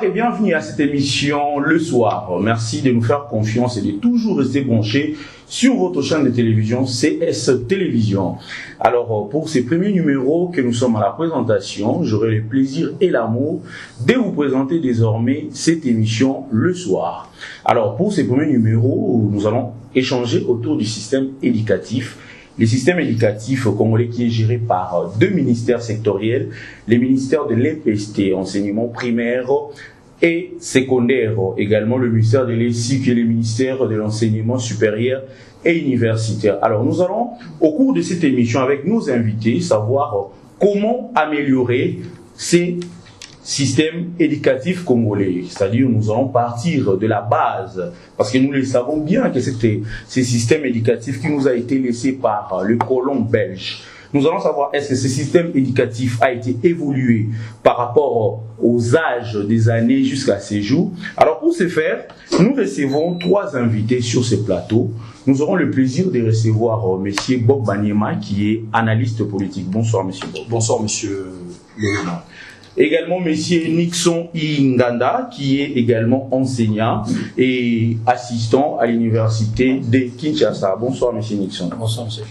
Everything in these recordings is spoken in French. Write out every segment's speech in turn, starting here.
Bonsoir et bienvenue à cette émission Le Soir. Merci de nous faire confiance et de toujours rester branchés sur votre chaîne de télévision CS Télévision. Alors, pour ces premiers numéros que nous sommes à la présentation, j'aurai le plaisir et l'amour de vous présenter désormais cette émission Le Soir. Alors, pour ces premiers numéros, nous allons échanger autour du système éducatif. Le système éducatif congolais qui est géré par deux ministères sectoriels, les ministères de l'EPST, enseignement primaire et secondaire, également le ministère de l'ESIC et le ministère de l'enseignement supérieur et universitaire. Alors nous allons, au cours de cette émission, avec nos invités, savoir comment améliorer ces système éducatif congolais, c'est-à-dire nous allons partir de la base, parce que nous le savons bien que c'était ce système éducatif qui nous a été laissé par le colon belge. Nous allons savoir est-ce que ce système éducatif a été évolué par rapport aux âges des années jusqu'à ces jours. Alors pour ce faire, nous recevons trois invités sur ce plateau. Nous aurons le plaisir de recevoir monsieur Bob Banyema qui est analyste politique. Bonsoir monsieur Bob. Bonsoir monsieur Léonard. Également monsieur Nixon Inganda qui est également enseignant et assistant à l'université de Kinshasa. Bonsoir monsieur Nixon. Bonsoir monsieur.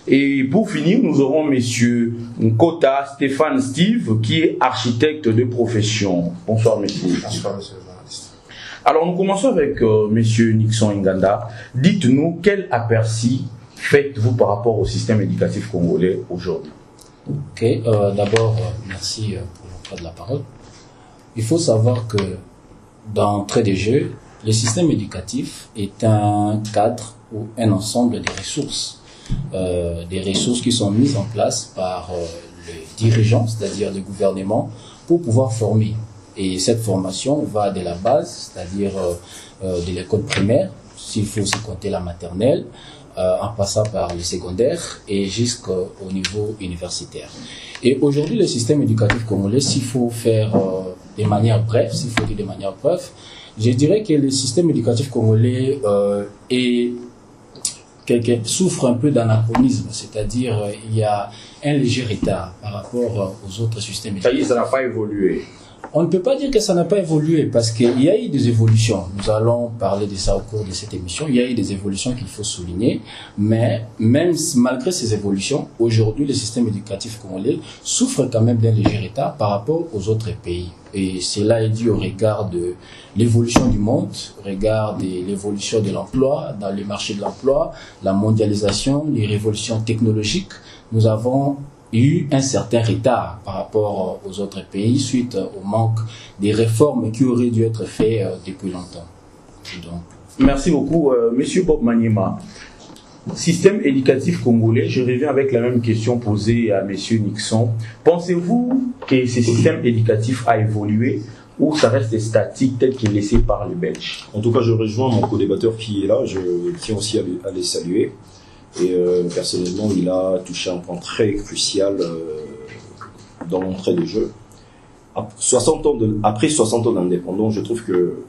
Et pour finir, nous aurons monsieur Nkota Stéphane Steve qui est architecte de profession. Bonsoir monsieur. Bonsoir monsieur le journaliste. Alors nous commençons avec monsieur Nixon Inganda. Dites-nous quel aperçu faites-vous par rapport au système éducatif congolais aujourd'hui? Ok, d'abord, merci pour l'emploi de la parole. Il faut savoir que d'entrée de jeu, le système éducatif est un cadre ou un ensemble de ressources qui sont mises en place par les dirigeants, c'est-à-dire le gouvernement, pour pouvoir former. Et cette formation va de la base, c'est-à-dire de l'école primaire, s'il faut aussi compter la maternelle, en passant par le secondaire et jusqu'au niveau universitaire. Et aujourd'hui, le système éducatif congolais, s'il faut faire de manière brève, je dirais que le système éducatif congolais souffre un peu d'anachronisme, c'est-à-dire il y a un léger retard par rapport aux autres systèmes éducatifs. Ça n'a pas évolué. On ne peut pas dire que ça n'a pas évolué parce qu'il y a eu des évolutions. Nous allons parler de ça au cours de cette émission. Il y a eu des évolutions qu'il faut souligner. Mais même malgré ces évolutions, aujourd'hui, le système éducatif congolais souffre quand même d'un léger retard par rapport aux autres pays. Et cela est dû au regard de l'évolution du monde, au regard de l'évolution de l'emploi, dans le marché de l'emploi, la mondialisation, les révolutions technologiques. Nous avons eu un certain retard par rapport aux autres pays suite au manque des réformes qui auraient dû être faites depuis longtemps. Donc. Merci beaucoup, monsieur Bob Banyema. Système éducatif congolais, je reviens avec la même question posée à monsieur Nixon. Pensez-vous que ce système éducatif a évolué ou ça reste statique tel qu'il est laissé par les Belges? En tout cas, je rejoins mon co-débatteur qui est là. Je tiens aussi à les saluer. Et personnellement, il a touché un point très crucial dans l'entrée de jeu. Après 60 ans d'indépendance, je trouve que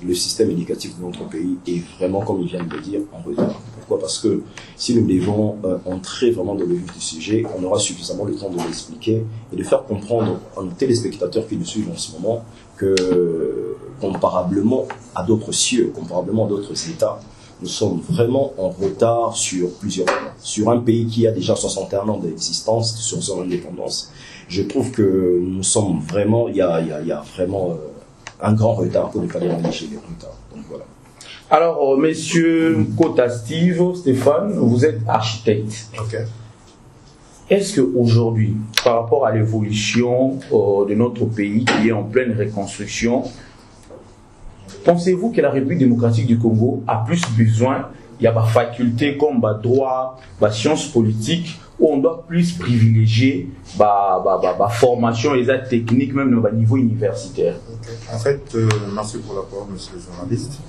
le système éducatif de notre pays est vraiment, comme il vient de le dire, en retard. Pourquoi? Parce que si nous devons entrer vraiment dans le vif du sujet, on aura suffisamment le temps de l'expliquer et de faire comprendre à nos téléspectateurs qui nous suivent en ce moment que, comparablement à d'autres cieux, comparablement à d'autres États, nous sommes vraiment en retard sur plusieurs points. Sur un pays qui a déjà 61 ans d'existence, sur son indépendance, je trouve que nous sommes vraiment, il y a vraiment un grand retard pour ne pas dire un léger retard. Donc voilà. Alors, monsieur Nkota Stéphane, vous êtes architecte. Ok. Est-ce qu'aujourd'hui, par rapport à l'évolution de notre pays qui est en pleine reconstruction, pensez-vous que la République démocratique du Congo a plus besoin, il y a des facultés comme droit, sciences politiques, où on doit plus privilégier la formation et les techniques même au niveau universitaire? Okay. En fait, merci pour la parole, monsieur le journaliste.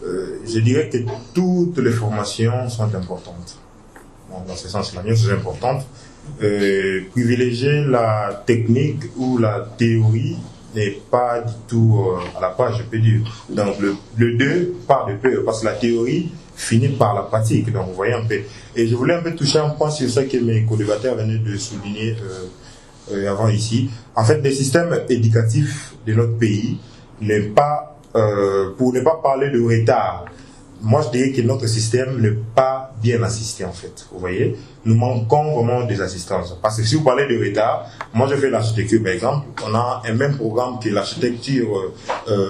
Je dirais que toutes les formations sont importantes. Bon, dans ce sens, la mienne c'est importante. Privilégier la technique ou la théorie n'est pas du tout à la page, je peux dire. Donc le 2 part de peu, parce que la théorie finit par la pratique. Donc vous voyez un peu. Et je voulais un peu toucher un point sur ça que mes co-débatteurs venaient de souligner avant ici. En fait, les systèmes éducatifs de notre pays n'est pas, pour ne pas parler de retard, moi je dirais que notre système n'est pas bien assisté en fait. Vous voyez, nous manquons vraiment des assistances. Parce que si vous parlez de retard, moi je fais l'architecture par exemple, on a un même programme que l'architecture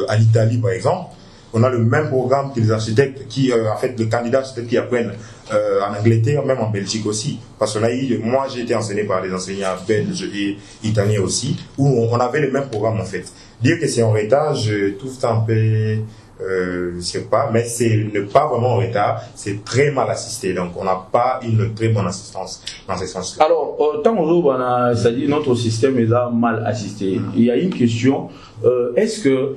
à l'Italie par exemple. On a le même programme que les architectes qui, en fait, les candidats architectes qui apprennent en Angleterre, même en Belgique aussi. Parce qu'on a eu, moi j'ai été enseigné par des enseignants belges et italiens aussi, où on avait le même programme en fait. Dire que c'est en retard, je trouve ça un peu, je sais pas, mais c'est ne pas vraiment en retard, c'est très mal assisté. Donc on n'a pas une très bonne assistance dans ce sens-là. Alors, tant qu'on c'est-à-dire notre système est là mal assisté, il y a une question, est-ce que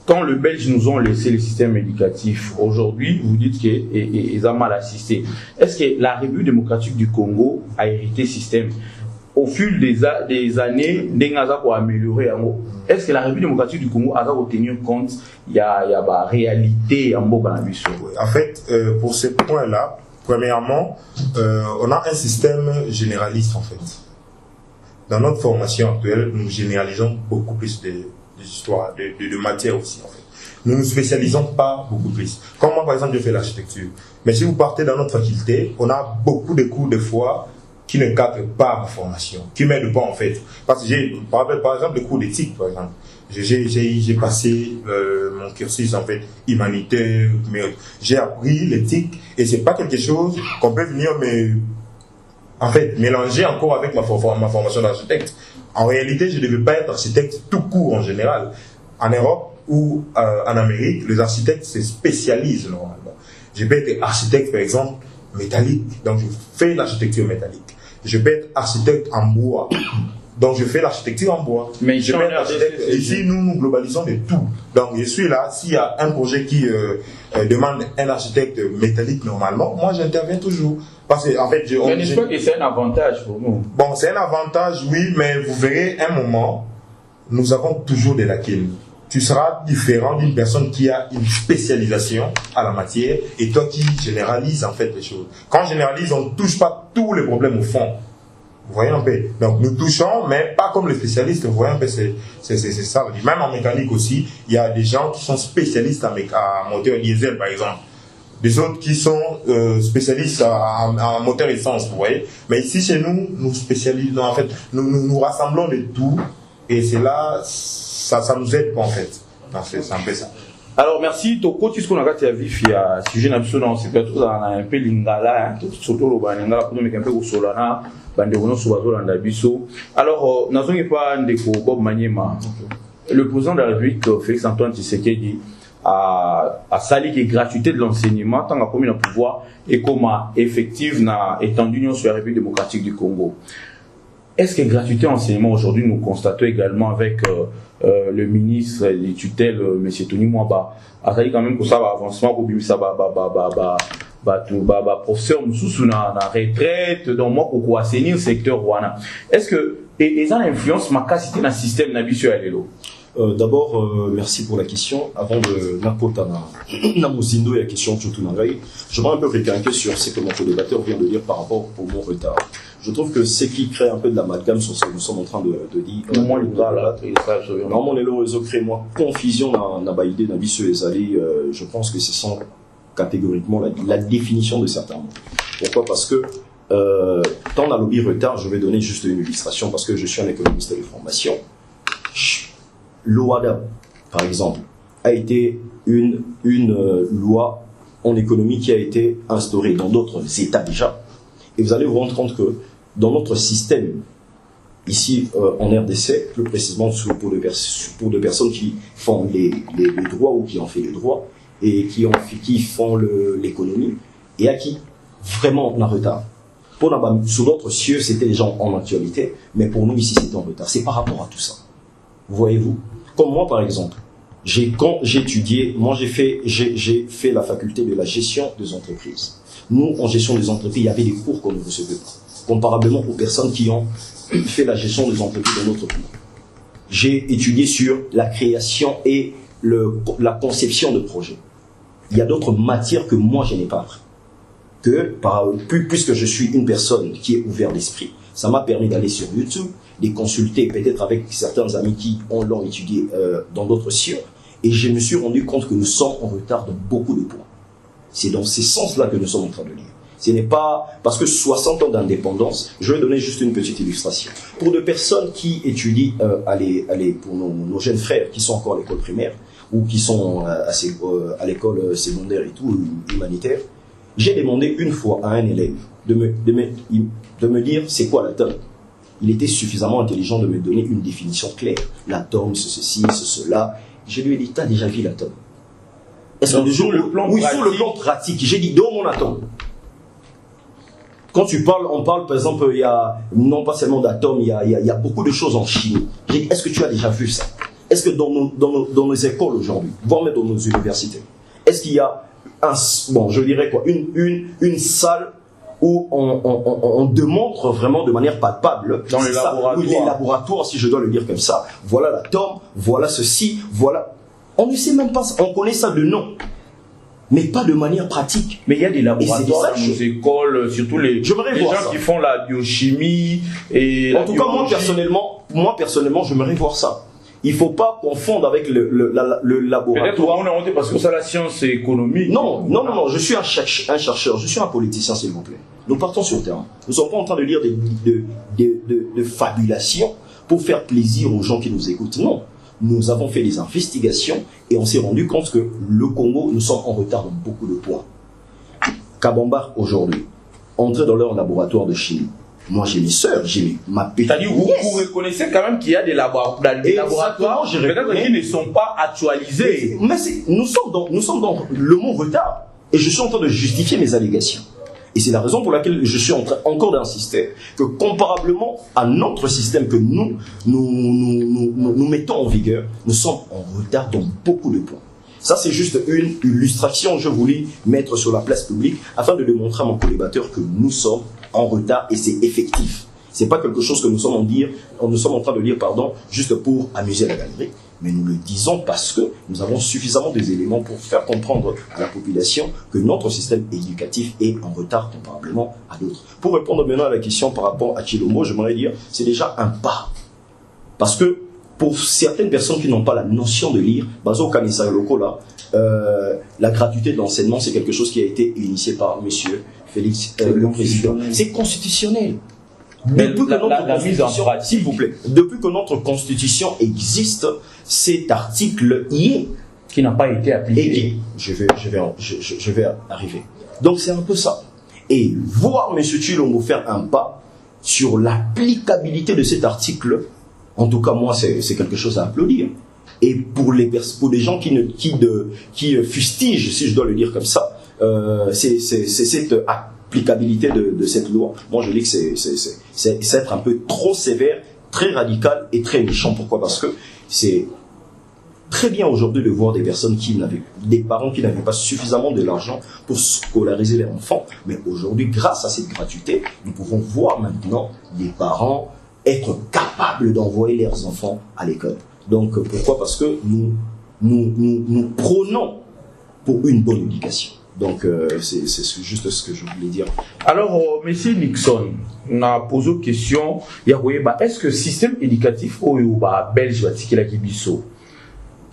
quand les Belges nous ont laissé le système éducatif, aujourd'hui, vous dites qu'ils ont mal assisté. Est-ce que la République démocratique du Congo a hérité ce système? Au fil des années, pour améliorer. Est-ce que la République démocratique du Congo a tenir compte il y a la réalité en Bokanabis? En fait, pour ce point-là, premièrement, on a un système généraliste en fait. Dans notre formation actuelle, nous généralisons beaucoup plus d'histoire, de matière aussi en fait. Nous ne nous spécialisons pas beaucoup plus. Comme moi par exemple je fais l'architecture. Mais si vous partez dans notre faculté, on a beaucoup de cours des fois qui ne cadrent pas ma formation, qui m'aident pas en fait. Parce que j'ai, par exemple, le cours d'éthique par exemple. J'ai passé mon cursus en fait humanitaire, mais j'ai appris l'éthique et c'est pas quelque chose qu'on peut venir en fait mélanger encore avec ma formation d'architecte. En réalité, je ne devais pas être architecte tout court en général. En Europe ou en Amérique, les architectes se spécialisent normalement. Je peux être architecte, par exemple, métallique, donc je fais l'architecture métallique. Je peux être architecte en bois, donc je fais l'architecture en bois. Mais je peux être architecte. Ici, nous globalisons de tout. Donc je suis là, s'il y a un projet qui demande un architecte métallique normalement, moi j'interviens toujours. Parce que, en fait, mais n'est-ce pas que c'est un avantage pour nous? Bon, c'est un avantage, oui, mais vous verrez, un moment, nous avons toujours des lacunes. Tu seras différent d'une personne qui a une spécialisation à la matière et toi qui généralises en fait les choses. Quand on généralise, on ne touche pas tous les problèmes au fond. Vous voyez un peu? Donc nous touchons, mais pas comme les spécialistes. Vous voyez un peu, c'est ça. Même en mécanique aussi, il y a des gens qui sont spécialistes à moteur diesel, par exemple. Des autres qui sont spécialistes en moteur essence, vous voyez. Mais ici, chez nous, nous spécialisons, en fait, nous rassemblons de tout, et c'est là, ça nous aide, en fait. C'est un peu ça. Alors, merci. Toko, tu sais qu'on a gâté à vif, il y a sujet d'absolu, c'est peut-être un peu lingala, surtout le lingala, pour nous, mais un peu au solana, banderono subazo landabiso. Alors, nous n'avons pas un Bob Maniema. Le président de la République, Félix Antoine Tshisekedi, à sali qui gratuité de l'enseignement tant qu'on a le pouvoir et comme effective na étendue sur la République démocratique du Congo. Est-ce que gratuité enseignement aujourd'hui nous constatons également avec le ministre des tutelles monsieur Tony Mwaba a sali quand même que ça va avancement pour bimisa professeur nous na retraite donc moi pour assainir secteur wana. Est-ce que et ça influence ma capacité dans le système nabiso alelo? D'abord, merci pour la question. Avant de n'apporter Namuzindo et la question de Chutunangai, je vais un peu récalquer sur ce que mon co-débatteur vient de dire par rapport au mon retard. Je trouve que ce qui crée un peu de l'amalgame sur ce que nous sommes en train de dire. Normalement, les réseaux créent moi confusion dans la idée d'un vicieux et allés. Je pense que ce sont catégoriquement la définition de certains mots. Pourquoi? Parce que dans la lobby retard, je vais donner juste une illustration parce que je suis un économiste de formation. L'OADA, par exemple, a été une loi en économie qui a été instaurée dans d'autres États déjà. Et vous allez vous rendre compte que dans notre système, ici en RDC, plus précisément pour des personnes qui font les droits ou qui ont fait les droits et qui font l'économie et à qui vraiment on a retard. Sous d'autres cieux, c'était des gens en actualité, mais pour nous ici, c'était en retard. C'est par rapport à tout ça. Voyez-vous? Comme moi, par exemple, quand j'étudiais, moi j'ai fait la faculté de la gestion des entreprises. Nous, en gestion des entreprises, il y avait des cours qu'on ne recevait pas, comparablement aux personnes qui ont fait la gestion des entreprises dans notre pays. J'ai étudié sur la création et la conception de projets. Il y a d'autres matières que moi je n'ai pas appris. Puisque je suis une personne qui est ouverte d'esprit, ça m'a permis d'aller sur YouTube, de consulter peut-être avec certains amis qui l'ont étudié dans d'autres cieux, Et je me suis rendu compte que nous sommes en retard dans beaucoup de points. C'est dans ces sens-là que nous sommes en train de lire. Ce n'est pas parce que 60 ans d'indépendance, je vais donner juste une petite illustration. Pour des personnes qui étudient, pour nos jeunes frères qui sont encore à l'école primaire, ou qui sont à l'école secondaire et tout, humanitaire, j'ai demandé une fois à un élève de me dire c'est quoi l'atome. Il était suffisamment intelligent de me donner une définition claire. L'atome, c'est ceci, c'est cela. Je lui ai dit, t'as déjà vu l'atome? Est-ce que sur le plan pratique, sur le plan pratique, j'ai dit, donne mon atome. Quand tu parles, on parle par exemple, il y a non pas seulement d'atomes, il y a beaucoup de choses en chimie. J'ai dit, est-ce que tu as déjà vu ça? Est-ce que dans nos écoles aujourd'hui, voire même dans nos universités, est-ce qu'il y a une salle où on démontre vraiment de manière palpable dans les laboratoires. Oui, les laboratoires, si je dois le dire comme ça. Voilà l'atome, voilà ceci, voilà. On ne sait même pas, on connaît ça de nom, mais pas de manière pratique. Mais il y a des laboratoires dans nos écoles, surtout les gens qui font la biochimie et en tout cas, moi personnellement, j'aimerais voir ça. Il ne faut pas confondre avec le laboratoire. Peut-être on est honte parce que ça, la science c'est économique. Non, je suis un chercheur, je suis un politicien, s'il vous plaît. Nous partons sur le terrain. Nous ne sommes pas en train de lire de fabulations pour faire plaisir aux gens qui nous écoutent. Non. Nous avons fait des investigations et on s'est rendu compte que le Congo, nous sommes en retard dans beaucoup de points. Kabamba, aujourd'hui, entrer dans leur laboratoire de chimie. Moi, j'ai mes sœurs, j'ai ma petite. C'est-à-dire, vous reconnaissez quand même qu'il y a des laboratoires peut-être qui ne sont pas actualisés. Mais nous sommes dans le mot retard. Et je suis en train de justifier mes allégations. Et c'est la raison pour laquelle je suis en train encore d'insister que comparablement à notre système que nous mettons en vigueur, nous sommes en retard dans beaucoup de points. Ça, c'est juste une illustration que je voulais mettre sur la place publique afin de démontrer à mon collaborateur que nous sommes en retard et c'est effectif. C'est pas quelque chose que nous sommes en train de dire, juste pour amuser la galerie, mais nous le disons parce que nous avons suffisamment des éléments pour faire comprendre à la population que notre système éducatif est en retard comparablement à d'autres. Pour répondre maintenant à la question par rapport à Chilombo, j'aimerais dire, c'est déjà un pas. Parce que pour certaines personnes qui n'ont pas la notion de lire, la gratuité de l'enseignement, c'est quelque chose qui a été initié par monsieur Félix, le président. C'est constitutionnel. Depuis que notre constitution, s'il vous plaît, depuis que notre constitution existe, cet article y est, qui n'a pas été appliqué. Je vais arriver. Donc c'est un peu ça. Et voir M. Chilombo faire un pas sur l'applicabilité de cet article, en tout cas moi c'est quelque chose à applaudir. Et pour les gens qui fustigent, si je dois le dire comme ça, c'est cette applicabilité de cette loi. Moi je dis que c'est être un peu trop sévère, très radical et très méchant. Pourquoi? Parce que c'est très bien aujourd'hui de voir des parents qui n'avaient pas suffisamment de l'argent pour scolariser leurs enfants. Mais aujourd'hui, grâce à cette gratuité, nous pouvons voir maintenant les parents être capables d'envoyer leurs enfants à l'école. Donc pourquoi? Parce que nous prônons pour une bonne éducation. Donc c'est juste ce que je voulais dire. Alors monsieur Nixon, on a posé une question. Est-ce que le système éducatif au belge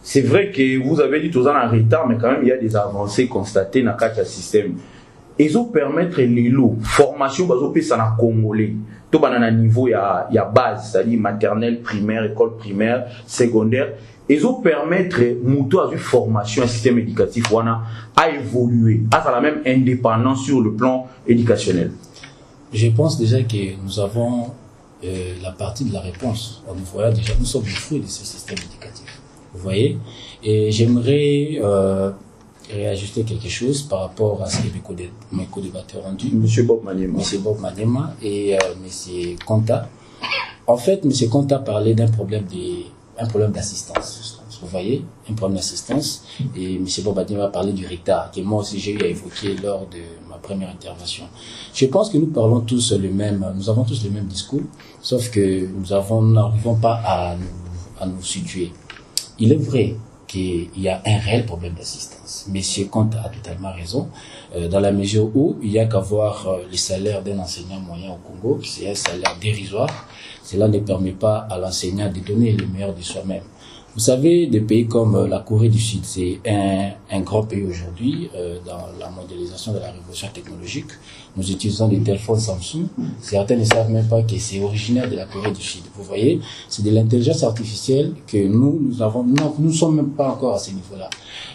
c'est vrai que vous avez dit tous en retard, mais quand même il y a des avancées constatées dans le système. Ils ont permettre les formation ça na congolais. Tout banana niveau il y a base, c'est-à-dire maternelle, primaire, école primaire, secondaire. Ils ont permettre muto à une formation un système éducatif à évoluer, à la même indépendance sur le plan éducationnel. Je pense déjà que nous avons la partie de la réponse. On voit déjà nous sommes le fruit de ce système éducatif. Vous voyez? Et j'aimerais réajuster quelque chose par rapport à ce que mes co-débatteurs ont dit. Monsieur Bob Maniema et Monsieur Konta. En fait, Monsieur Konta parlait d'un problème d'assistance. Vous voyez? Un problème d'assistance. Et Monsieur Bob Maniema parlait du retard, que moi aussi j'ai eu à évoquer lors de ma première intervention. Je pense que nous avons tous le même discours, sauf que nous n'arrivons pas à nous situer. Il est vrai qu'il y a un réel problème d'assistance. Monsieur Comte a totalement raison, dans la mesure où il y a qu'à voir les salaires d'un enseignant moyen au Congo, c'est un salaire dérisoire. Cela ne permet pas à l'enseignant de donner le meilleur de soi-même. Vous savez, des pays comme la Corée du Sud, c'est un grand pays aujourd'hui dans la mondialisation de la révolution technologique. Nous utilisons des téléphones Samsung. Certains ne savent même pas que c'est originaire de la Corée du Sud. Vous voyez, c'est de l'intelligence artificielle que nous avons. Nous ne sommes même pas encore à ce niveau-là.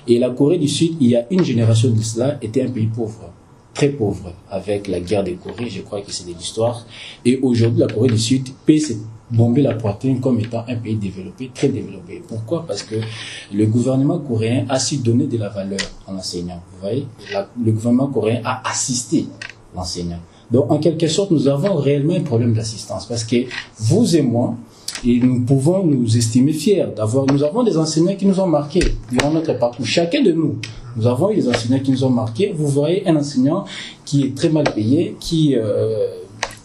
Et la Corée du Sud, il y a une génération de cela, était un pays pauvre, très pauvre, avec la guerre des Corées. Je crois que c'est de l'histoire. Et aujourd'hui, la Corée du Sud peut se bomber la poitrine comme étant un pays développé, très développé. Pourquoi? Parce que le gouvernement coréen a su donner de la valeur à l'enseignant. Vous voyez, le gouvernement coréen a assisté l'enseignant. Donc, en quelque sorte, nous avons réellement un problème d'assistance parce que vous et moi, et nous pouvons nous estimer fiers nous avons des enseignants qui nous ont marqués durant notre parcours. Chacun de nous avons eu des enseignants qui nous ont marqués. Vous voyez un enseignant qui est très mal payé, qui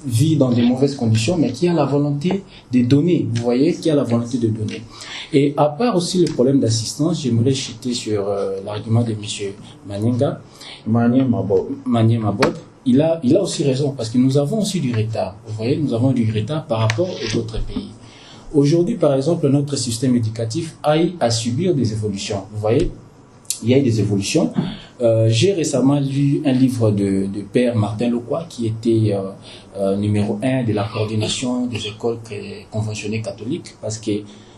vit dans de mauvaises conditions, mais qui a la volonté de donner. Vous voyez, qui a la volonté de donner. Et à part aussi le problème d'assistance, j'aimerais chuter sur l'argument de M. Manier Mabob. Il a aussi raison, parce que nous avons aussi du retard. Vous voyez, nous avons du retard par rapport aux autres pays. Aujourd'hui, par exemple, notre système éducatif a à subir des évolutions. Vous voyez, il y a eu des évolutions. J'ai récemment lu un livre de Père Martin Locroix, qui était numéro 1 de la coordination des écoles conventionnées catholiques, parce que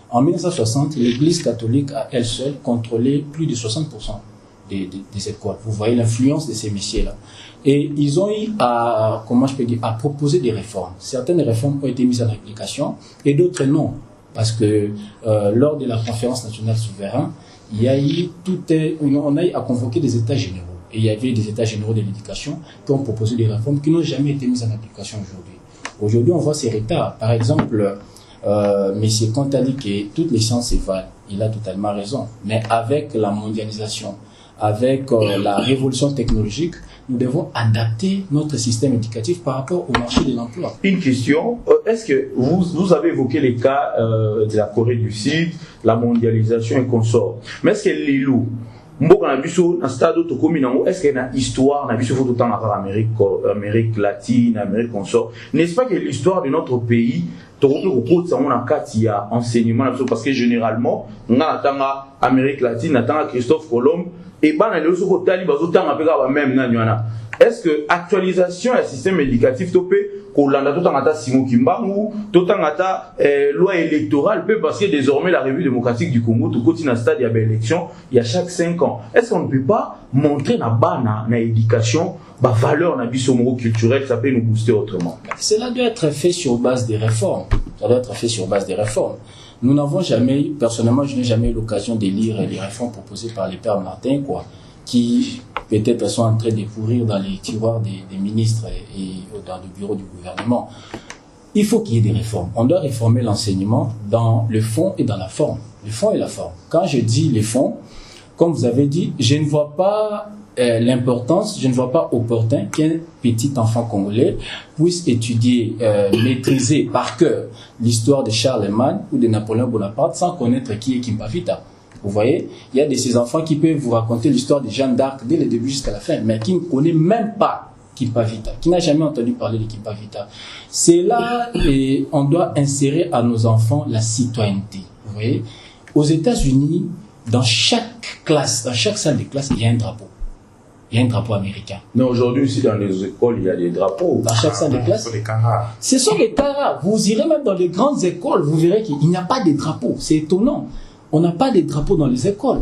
en 1960, l'Église catholique à elle seule contrôlait plus de 60% des écoles. Vous voyez l'influence de ces messieurs-là. Et ils ont eu à proposer des réformes. Certaines réformes ont été mises en application et d'autres non. Parce que lors de la conférence nationale souveraine, il y a eu on a eu à convoquer des états généraux. Et il y avait des états généraux de l'éducation qui ont proposé des réformes qui n'ont jamais été mises en application aujourd'hui. Aujourd'hui, on voit ces retards. Par exemple, M. Kant a dit que toutes les sciences s'évalent. Il a totalement raison. Mais avec la mondialisation, avec la révolution technologique, nous devons adapter notre système éducatif par rapport au marché de l'emploi. Une question, est-ce que vous avez évoqué les cas de la Corée du Sud, la mondialisation et consorts, mais est-ce que les loups, est-ce qu'il y a une histoire, Amérique latine, Amérique consort, n'est-ce pas que l'histoire de notre pays, il y a enseignement, parce que généralement, on a Amérique latine, on a Christophe Colomb, et est-ce que actualisation du système éducatif topé kolanda totangata Simon Kimbangu totangata loi électorale peut parce que désormais la République démocratique du Congo tout continue à stade il y a élection il y a chaque 5 ans. Est-ce qu'on ne peut pas montrer na bana na éducation ba valeur na biso moko culturel ça peut nous booster autrement? Cela doit être fait sur base des réformes. Ça doit être fait sur base des réformes. Nous n'avons jamais, personnellement, je n'ai jamais eu l'occasion de lire les réformes proposées par les pères Martin, qui peut-être sont en train de pourrir dans les tiroirs des ministres et dans le bureau du gouvernement. Il faut qu'il y ait des réformes. On doit réformer l'enseignement dans le fond et dans la forme. Le fond et la forme. Quand je dis le fond, comme vous avez dit, je ne vois pas l'importance, je ne vois pas opportun qu'un petit enfant congolais puisse étudier, maîtriser par cœur l'histoire de Charlemagne ou de Napoléon Bonaparte sans connaître qui est Kimpavita. Vous voyez, il y a de ces enfants qui peuvent vous raconter l'histoire de Jeanne d'Arc dès le début jusqu'à la fin, mais qui ne connaît même pas Kimpavita, qui n'a jamais entendu parler de Kimpavita. C'est là et on doit insérer à nos enfants la citoyenneté. Vous voyez, aux États-Unis, dans chaque classe, dans chaque salle de classe, il y a un drapeau. Il y a un drapeau américain. Mais aujourd'hui aussi dans les écoles, il y a des drapeaux. Dans chaque salle de classe. Ce sont les caras. Vous irez même dans les grandes écoles, vous verrez qu'il n'y a pas de drapeaux. C'est étonnant. On n'a pas de drapeaux dans les écoles.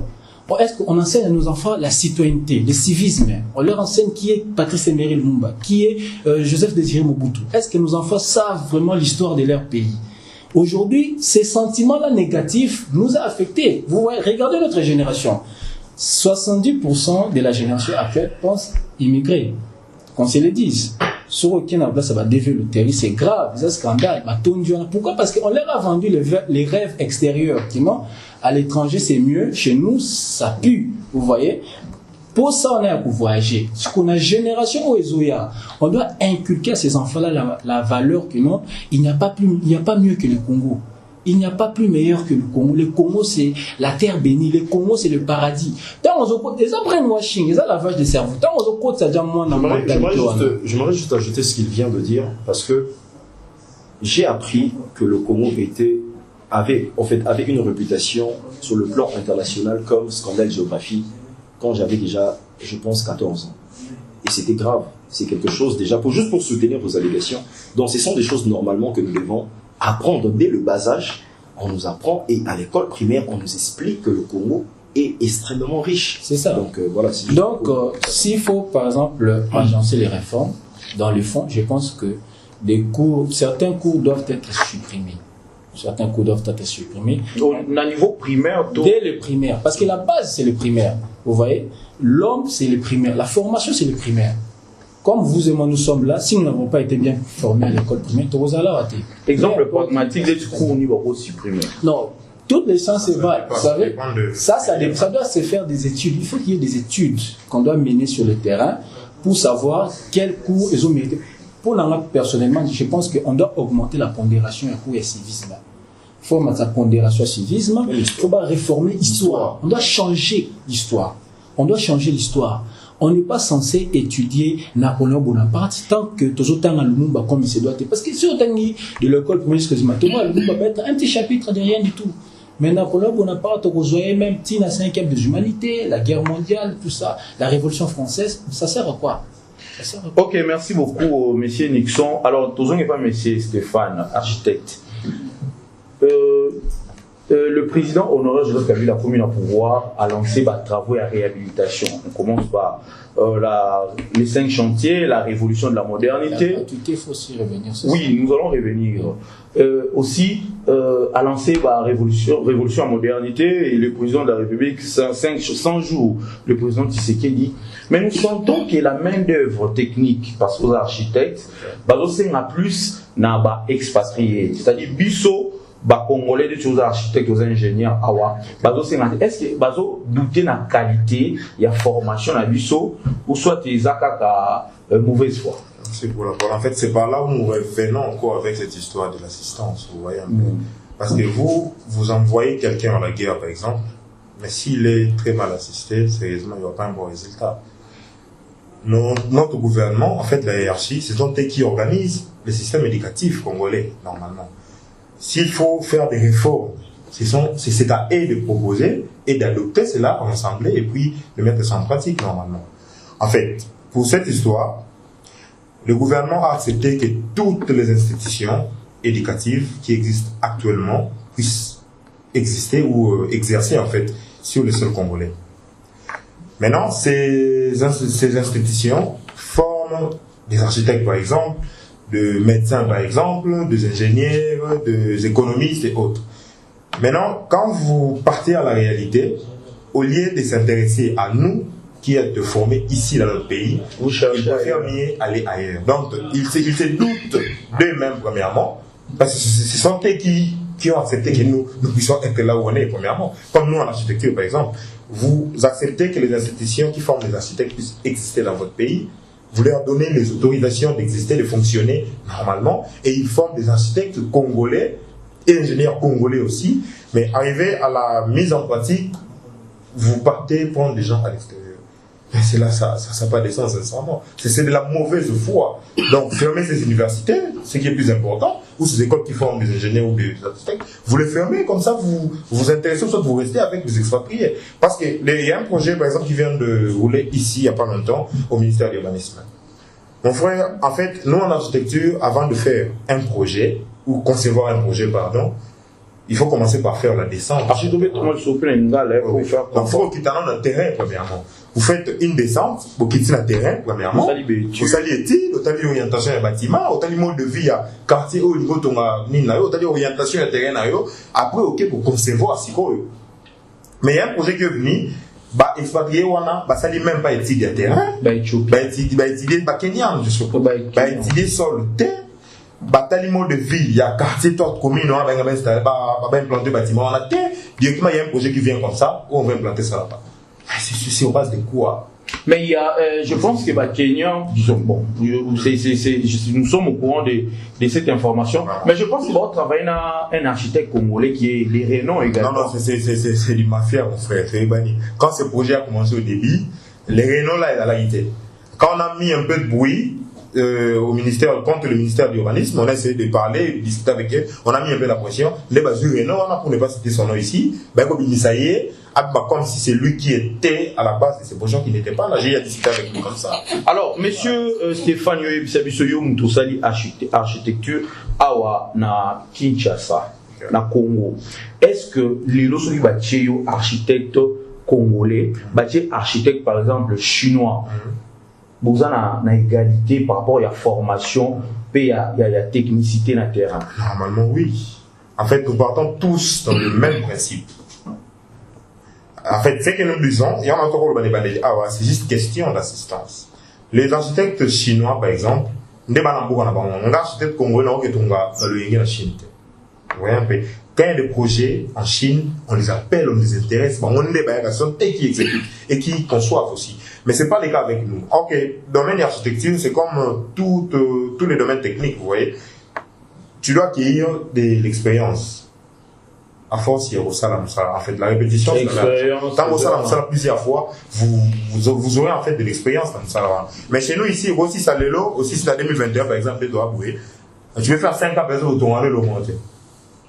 Est-ce qu'on enseigne à nos enfants la citoyenneté, le civisme? On leur enseigne qui est Patrice Emery Lumumba, qui est Joseph Désiré Mobutu. Est-ce que nos enfants savent vraiment l'histoire de leur pays? Aujourd'hui, ces sentiments-là négatifs nous a affectés. Vous voyez, regardez notre génération. 70% de la génération actuelle pense immigrer. Qu'on se le dise. Sur aucun place, ça va développer le terrain, c'est grave, c'est un scandale. Pourquoi? Parce qu'on leur a vendu les rêves extérieurs. À l'étranger, c'est mieux. Chez nous, ça pue. Vous voyez? Pour ça, on a pour voyager. Ce qu'on a génération au Ezoya, on doit inculquer à ces enfants-là la valeur que non, il n'y a pas mieux que le Congo. Il n'y a pas plus meilleur que le Congo. Le Congo, c'est la terre bénie. Le Congo, c'est le paradis. Tant on se les apprennent washing, les lavage de cerveau. Tant on se côte, ça déjà moins dans le J'aimerais juste ajouter ce qu'il vient de dire, parce que j'ai appris que le Congo était avait une réputation sur le plan international comme scandale géographie quand j'avais déjà, je pense, 14 ans. Et c'était grave. C'est quelque chose déjà, juste pour soutenir vos allégations. Donc ce sont des choses normalement que nous devons apprendre dès le bas âge. On nous apprend, et à l'école primaire, on nous explique que le Congo est extrêmement riche. C'est ça. Donc voilà. S'il faut, par exemple, agencer les réformes, dans le fond, je pense que certains cours doivent être supprimés. Certains cours doivent être supprimés. Au niveau primaire, dès le primaire. Parce que la base, c'est le primaire. Vous voyez, l'homme, c'est le primaire. La formation, c'est le primaire. Comme vous et moi, nous sommes là, si nous n'avons pas été bien formés à l'école primaire, tu vas là. Exemple pragmatique, des cours au niveau supprimer. Non, toutes les sciences c'est vrai. Vous savez, ça doit se faire des études. Il faut qu'il y ait des études qu'on doit mener sur le terrain pour savoir quels cours ils ont mérité. Pour moi, personnellement, je pense qu'on doit augmenter la pondération et cours et civisme. Il faut mettre la pondération et civisme. Il faut réformer l'histoire. On doit changer l'histoire. On n'est pas censé étudier Napoléon Bonaparte tant que tous autant à Lumumba comme il se doit. Parce que si on de l'école primaire jusqu'à Lumumba va être un petit chapitre de rien du tout. Mais Napoléon Bonaparte, vous voyez même la 5e des humanités, la guerre mondiale, tout ça, la Révolution française, ça sert à quoi? Ok, merci beaucoup, monsieur Nixon. Alors, toujours n'est pas monsieur Stéphane, architecte. Le président honoré Joseph Kabila, commune à pouvoir, a lancé des travaux à réhabilitation. On commence par les 5 chantiers, la révolution de la modernité. Il faut aussi revenir. Oui, nous allons revenir. Aussi, a lancé la révolution en modernité, et le président de la République, 100 jours, le président Tshisekedi. Mais nous sentons que la main-d'œuvre technique, parce que les architectes, c'est plus n'a expatrié. C'est-à-dire, biso, Congolais, des choses architectes, aux ingénieurs, est-ce que bazo douter de la qualité, il y a formation à biso, ou soit ils ont mauvaise foi? C'est pour la parole. En fait, c'est par là où nous revenons encore avec cette histoire de l'assistance, vous voyez un peu. Parce que vous envoyez quelqu'un à la guerre, par exemple, mais s'il est très mal assisté, sérieusement, il n'y aura pas un bon résultat. Notre gouvernement, en fait, la hiérarchie, c'est eux qui organise le système éducatif congolais, normalement. S'il faut faire des réformes, c'est à eux de proposer et d'adopter cela en assemblée et puis de mettre ça en pratique, normalement. En fait, pour cette histoire, le gouvernement a accepté que toutes les institutions éducatives qui existent actuellement puissent exister ou exercer, en fait, sur le sol congolais. Maintenant, ces institutions forment des architectes, par exemple, de médecins, par exemple, des ingénieurs, des économistes et autres. Maintenant, quand vous partez à la réalité, au lieu de s'intéresser à nous, qui êtes formés ici dans notre pays, ils préfèrent mieux aller ailleurs. Donc, ils se doutent d'eux-mêmes, premièrement, parce que ce sont eux qui ont accepté que nous puissions être là où on est, premièrement. Comme nous, en architecture, par exemple, vous acceptez que les institutions qui forment les architectes puissent exister dans votre pays. Vous leur donnez les autorisations d'exister, de fonctionner normalement, et ils forment des architectes congolais et ingénieurs congolais aussi. Mais arrivé à la mise en pratique, vous partez prendre des gens à l'extérieur. Mais c'est là, ça n'a pas de sens, sincèrement. C'est de la mauvaise foi. Donc, fermez ces universités, ce qui est plus important, ou ces écoles qui forment des ingénieurs ou des architectes, vous les fermez, comme ça, vous vous intéressez, soit vous restez avec les expatriés. Parce qu'il y a un projet, par exemple, qui vient de rouler ici, il n'y a pas longtemps, au ministère de l'Urbanisme. Mon frère, en fait, nous, en architecture, avant de faire un projet, ou concevoir un projet, pardon, il faut commencer par faire la descente. Donc, il faut quitter un terrain, premièrement. Vous faites une descente, vous quittez le terrain, premièrement. Vous allez étudier, vous allez orientation du bâtiment, vous allez mode de vie à quartier au niveau de vous allez orientation du terrain. Après, ok, pour concevoir, si quoi. Mais il y a un projet qui est venu, expatrié, ça n'est même pas étudier le terrain. Étudier, Kenyan, je suppose. Étudier sur le terrain. Bataillon de vie, il y a quartier, toute commune, on va implanter le bâtiment, on a directement il y a un projet qui vient comme ça, où on va implanter ça là-bas. C'est au base de quoi? Mais il y a, je pense que Kenya, disons, bon, nous sommes au courant de cette information, mais je pense qu'il va travailler un architecte congolais qui est les Renault également. Non, c'est du mafia, mon frère, c'est Ebani. Quand ce projet a commencé au début, les Renault là, il a été. Quand on a mis un peu de bruit, au ministère, contre le ministère de l'urbanisme, on a essayé de parler, de discuter avec eux, on a mis un peu la pression, les basures et non, pour ne pas citer son nom ici, comme si c'est lui qui était à la base de ces projets qui n'étaient pas là, j'ai discuté avec lui comme ça. Alors, monsieur Stéphane Yoyebisabiso Mutosali architecture awa na Kinshasa, na Congo. Est-ce que les lorsqu'ils bâtissent architectes congolais, bâtissent architectes par exemple chinois, vous avez une égalité par rapport à la formation et à la technicité dans le terrain? Normalement, oui. En fait, nous partons tous dans le même principe. En fait, ce que nous disons, il y a encore c'est juste question d'assistance. Les architectes chinois, par exemple, on a architecte congolais qui est en Chine. Vous voyez un peu. Quand il y a des projets en Chine, on les appelle, on les intéresse, on a des personnes qui exécutent et qui conçoivent aussi. Mais ce n'est pas le cas avec nous. Ok, domaine d'architecture, c'est comme tous les domaines techniques, vous voyez. Tu dois acquérir de l'expérience. À force, il y a au salam. En fait, la répétition, c'est tant au salam plusieurs fois, vous aurez en fait de l'expérience dans le salam. Mais chez nous ici, aussi ça l'élo, aussi c'est en 2021, par exemple, tu veux faire 5 ans, par exemple, au tournoi, le monter.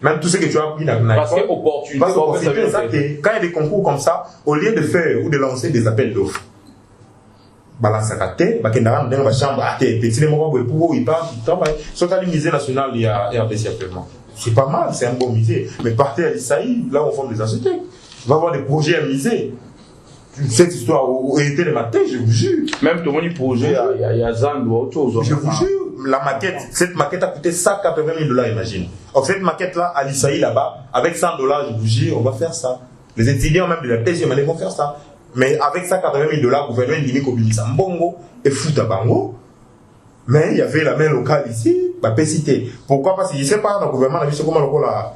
Même tout ce que tu as appris dans la parce que opportunité, quand il y a des concours comme ça, au lieu de faire ou de lancer des appels d'offres, balance à côté, dans la chambre, petit les moments où il parle, il travaille. Sur le musée national, il y a RDC actuellement. C'est pas mal, c'est un bon musée. Mais partez à l'Issaï, là on forme des architectes. On va avoir des projets à musée. Cette histoire, où était le matin, je vous jure. Même tout le monde projet, il y a Zand ou autre chose. Je vous jure, la maquette, cette maquette a coûté $180 000, imagine. Donc cette maquette-là, à l'Issaï, là-bas, avec $100, je vous jure, on va faire ça. Les étudiants même de la deuxième année vont faire ça. Mais avec $180 000, le gouvernement dit qu'il ça mbongo et fout à bango. Mais il y avait la main locale ici, bah, cité. Pourquoi? Parce que je sais pas, dans le gouvernement, on a vu comment la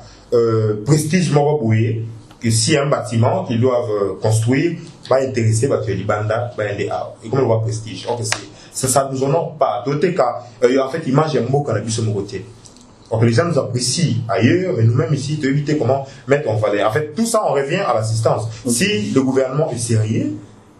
prestige moroboué, que si un bâtiment qu'ils doivent construire, va intéresser, va faire du banda, va aider à. Et comment on voit prestige? Donc, ça nous honore pas. D'autres cas, en fait, image un mot qu'on a vu sur mon côté. Donc, les gens nous apprécient ailleurs, mais nous-mêmes ici, de éviter comment mettre en valeur. En fait, tout ça, on revient à l'assistance. Si le gouvernement est sérieux,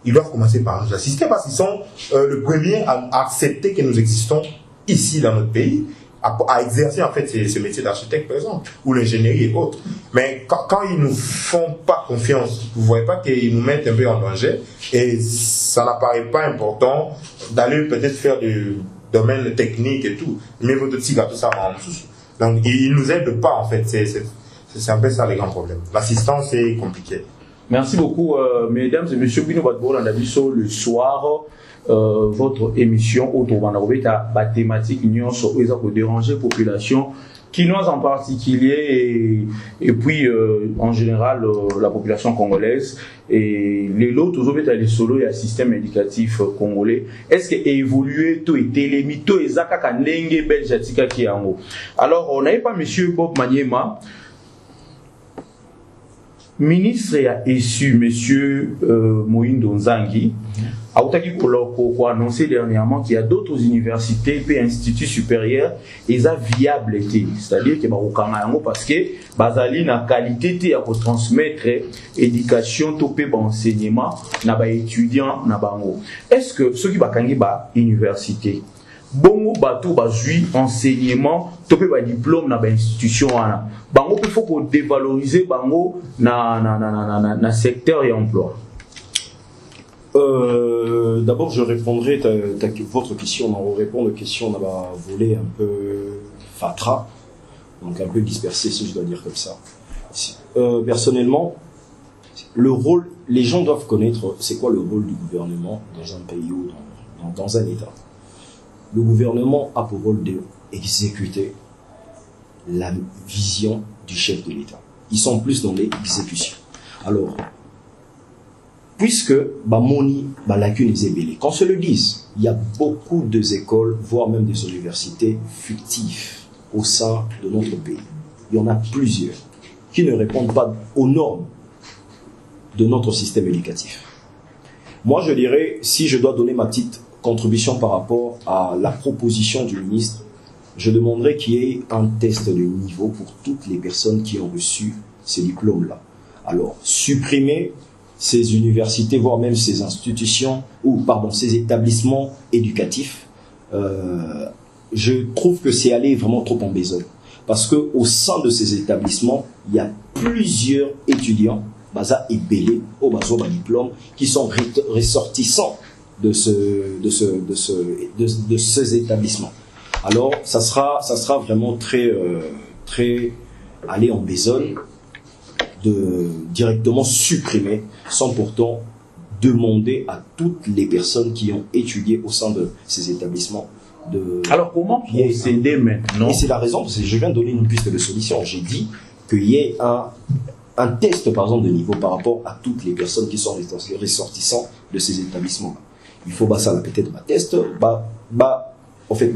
ils doivent commencer par nous assister parce qu'ils sont le premier à accepter que nous existons ici dans notre pays, à exercer en fait ce métier d'architecte par exemple, ou l'ingénierie et autres. Mais quand ils nous font pas confiance, vous voyez pas qu'ils nous mettent un peu en danger et ça n'apparaît pas important d'aller peut-être faire du domaine technique et tout. Mais votre petit gâteau ça en dessous. Donc ils nous aident pas en fait. C'est un peu ça les grands problèmes. L'assistance est compliquée. Merci beaucoup, mesdames et messieurs. Bino Badbo, on a vu sur le soir votre émission autour de la thématique union sur pour déranger la population quinoise en particulier et puis en général la population congolaise et les autres les solos et le système éducatif congolais. Est-ce que évolué tout était les mythos et zakaka nenge beljatika qui en haut. Alors on n'avait pas monsieur Bob Maniema. Ministre a issu monsieur Moïndo Nzangi a annoncé dernièrement qu'il y a d'autres universités et instituts supérieurs et ça viable, c'est-à-dire que parce que bazali na qualité à transmettre éducation topé enseignement na ba étudiants na bango. Est-ce que ceux qui bakangi ba université bongo bato bazui enseignement topé ba diplôme na ba institution wana bango il faut qu'on dévaloriser bango na secteur et emploi. D'abord, je répondrai votre question. On va répondre aux questions. On va voler un peu fatra, donc un peu dispersé, si je dois dire comme ça. Personnellement, le rôle, les gens doivent connaître c'est quoi le rôle du gouvernement dans un pays ou dans un État. Le gouvernement a pour rôle d'exécuter la vision du chef de l'État. Ils sont plus dans l'exécution. Alors, puisque Bamoni, lacune est ébélée. Qu'on se le dise, il y a beaucoup d'écoles, voire même des universités fictives au sein de notre pays. Il y en a plusieurs qui ne répondent pas aux normes de notre système éducatif. Moi, je dirais, si je dois donner ma petite contribution par rapport à la proposition du ministre, je demanderais qu'il y ait un test de niveau pour toutes les personnes qui ont reçu ces diplômes-là. Alors, supprimer ces universités, voire même ces institutions, ces établissements éducatifs, je trouve que c'est aller vraiment trop en besogne. Parce que au sein de ces établissements, il y a plusieurs étudiants, baza et belé, au bazo diplôme, qui sont ressortissants de ces établissements. Alors, ça sera vraiment très aller en besogne de directement supprimer, sans pourtant demander à toutes les personnes qui ont étudié au sein de ces établissements de... Alors, comment procéder maintenant? Et c'est la raison, parce que je viens de donner une piste de solution. J'ai dit qu'il y ait un test, par exemple, de niveau par rapport à toutes les personnes qui sont ressortissants de ces établissements. Il faut ça peut-être un test, en fait,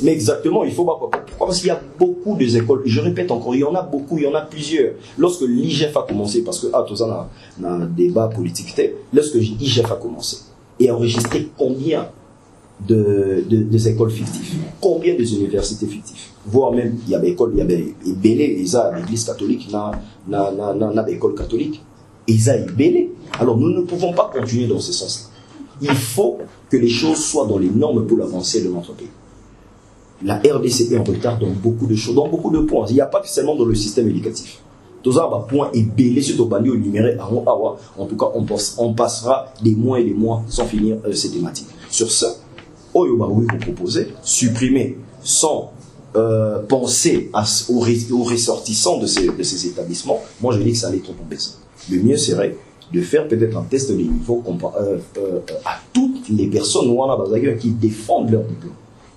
mais exactement, il faut pourquoi? Parce qu'il y a beaucoup d'écoles, je répète encore, il y en a beaucoup, il y en a plusieurs. Lorsque l'IGF a commencé, parce que tout ça n'a un débat politique, lorsque l'IGF a commencé et enregistré combien des écoles fictives, combien des universités fictives, voire même il y avait école, il y avait Bélé, l'église catholique, n'a école catholique, Isa et Bélé. Alors nous ne pouvons pas continuer dans ce sens-là. Il faut que les choses soient dans les normes pour l'avancée de notre pays. La RDC est en retard dans beaucoup de choses, dans beaucoup de points. Il n'y a pas que seulement dans le système éducatif. Tout ça, point est belé sur le banlieue numéré à Awa. En tout cas, on passera des mois et des mois sans finir ces thématiques. Sur ça, Oyobaoui vous proposez supprimer sans penser aux ressortissants de ces établissements. Moi, je dis que ça allait trop en baisse. Le mieux serait de faire peut-être un test de niveau à toutes les personnes qui défendent leur diplôme.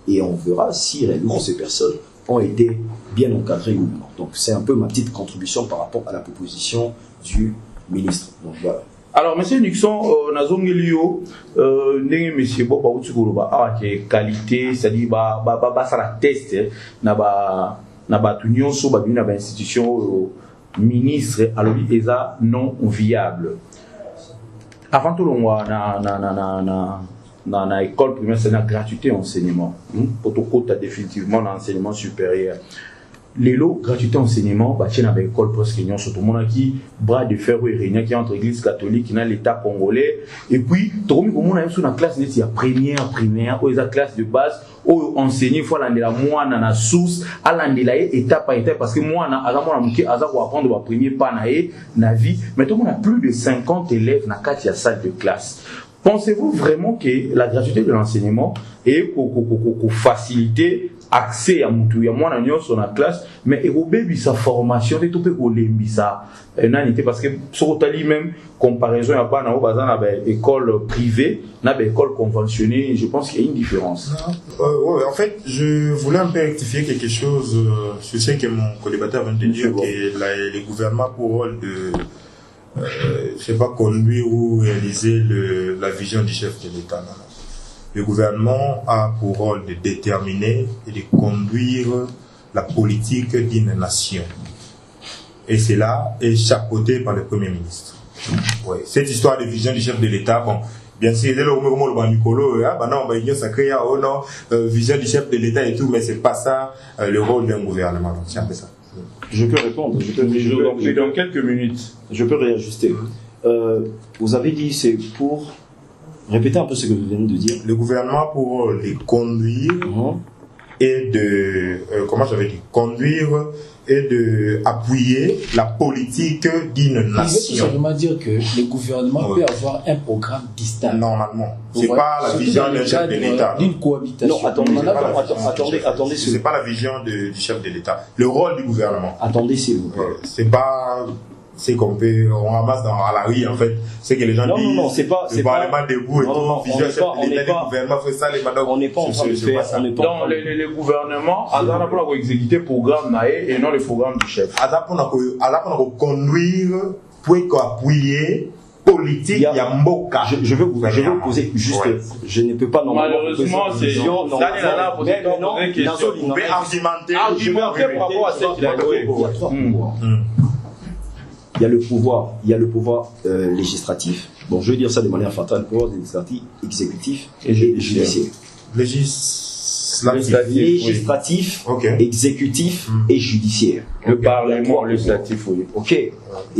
Et on verra si réellement ces personnes ont été bien encadrées ou non. Donc c'est un peu ma petite contribution par rapport à la proposition du ministre. Donc voilà. Alors, M. Nixon, Nazongelio, monsieur Boba Utsukuluba, qualité, c'est-à-dire, ça la test, n'a union sur une institution ministre, alors ESA non viable. Avant tout, on a dans l'école primaire, c'est la gratuité enseignement. Pour tout côté, définitivement, l'enseignement supérieur. Les lots, gratuité enseignement, tiens avec l'école presque union, surtout le monde qui bras de fer ou réunion qui entre l'église catholique, qui n'a l'État congolais. Et puis, tout le monde a sur la classe, il y a première, ou la classe de base, où enseigner, il faut aller la moi, dans la source, à l'andelaye, étape par étape, parce que moi, à apprendre le premier pas na vie, mais tout le monde a plus de 50 élèves dans la salle de classe. Pensez-vous vraiment que la gratuité de l'enseignement est pour faciliter accès à Moutou, il y a moins de sur la classe, mais il y a sa formation, il y a parce que sur le même comparaison, il y a pas une école privée, une école conventionnée, je pense qu'il y a une différence. En fait, je voulais un peu rectifier quelque chose sur ce que mon collibateur vient de dire, que les gouvernements pour rôle de je sais pas, conduire ou réaliser la vision du chef de l'État. Le gouvernement a pour rôle de déterminer et de conduire la politique d'une nation. Et cela est chapeauté par le Premier ministre. Ouais. Cette histoire de vision du chef de l'État, bon, bien sûr, dès le moment où vision du chef de l'État et tout, mais c'est pas ça le rôle d'un gouvernement. Donc, c'est un peu ça. Je peux répondre. Dans quelques minutes. Je peux réajuster. Vous avez dit c'est pour... Répétez un peu ce que vous venez de dire. Le gouvernement pour les conduire et de... comment j'avais dit? Conduire et de appuyer la politique d'une nation. Ça veut tout simplement dire que le gouvernement peut avoir un programme distinct. Normalement. C'est pas la vision d'un chef de l'État. D'une cohabitation. Non, attendez. C'est pas la vision du chef de l'État. Le rôle du gouvernement. Attendez, s'il vous plaît. C'est pas... C'est qu'on ramasse à la rue, en fait. C'est que les gens disent. Non, c'est pas. Le Parlement debout et tout. Vision chef de l'État, le gouvernement fait ça, les madames. On n'est pas en train de faire. Donc, les gouvernements, ils pour exécuter le programme et non le programme du chef. Pour conduire, pour appuyer politique, il y a Mboka. Je veux vous poser juste, je ne peux pas normalement. Malheureusement, c'est, non, vous pouvez argumenter par rapport à ce qu'il a dit. Il y a le pouvoir législatif. Bon, je vais dire ça de manière fatale, pouvoir législatif, exécutif et judiciaire. Législatif, exécutif et judiciaire. Le Parlement législatif, oui. Ok. Et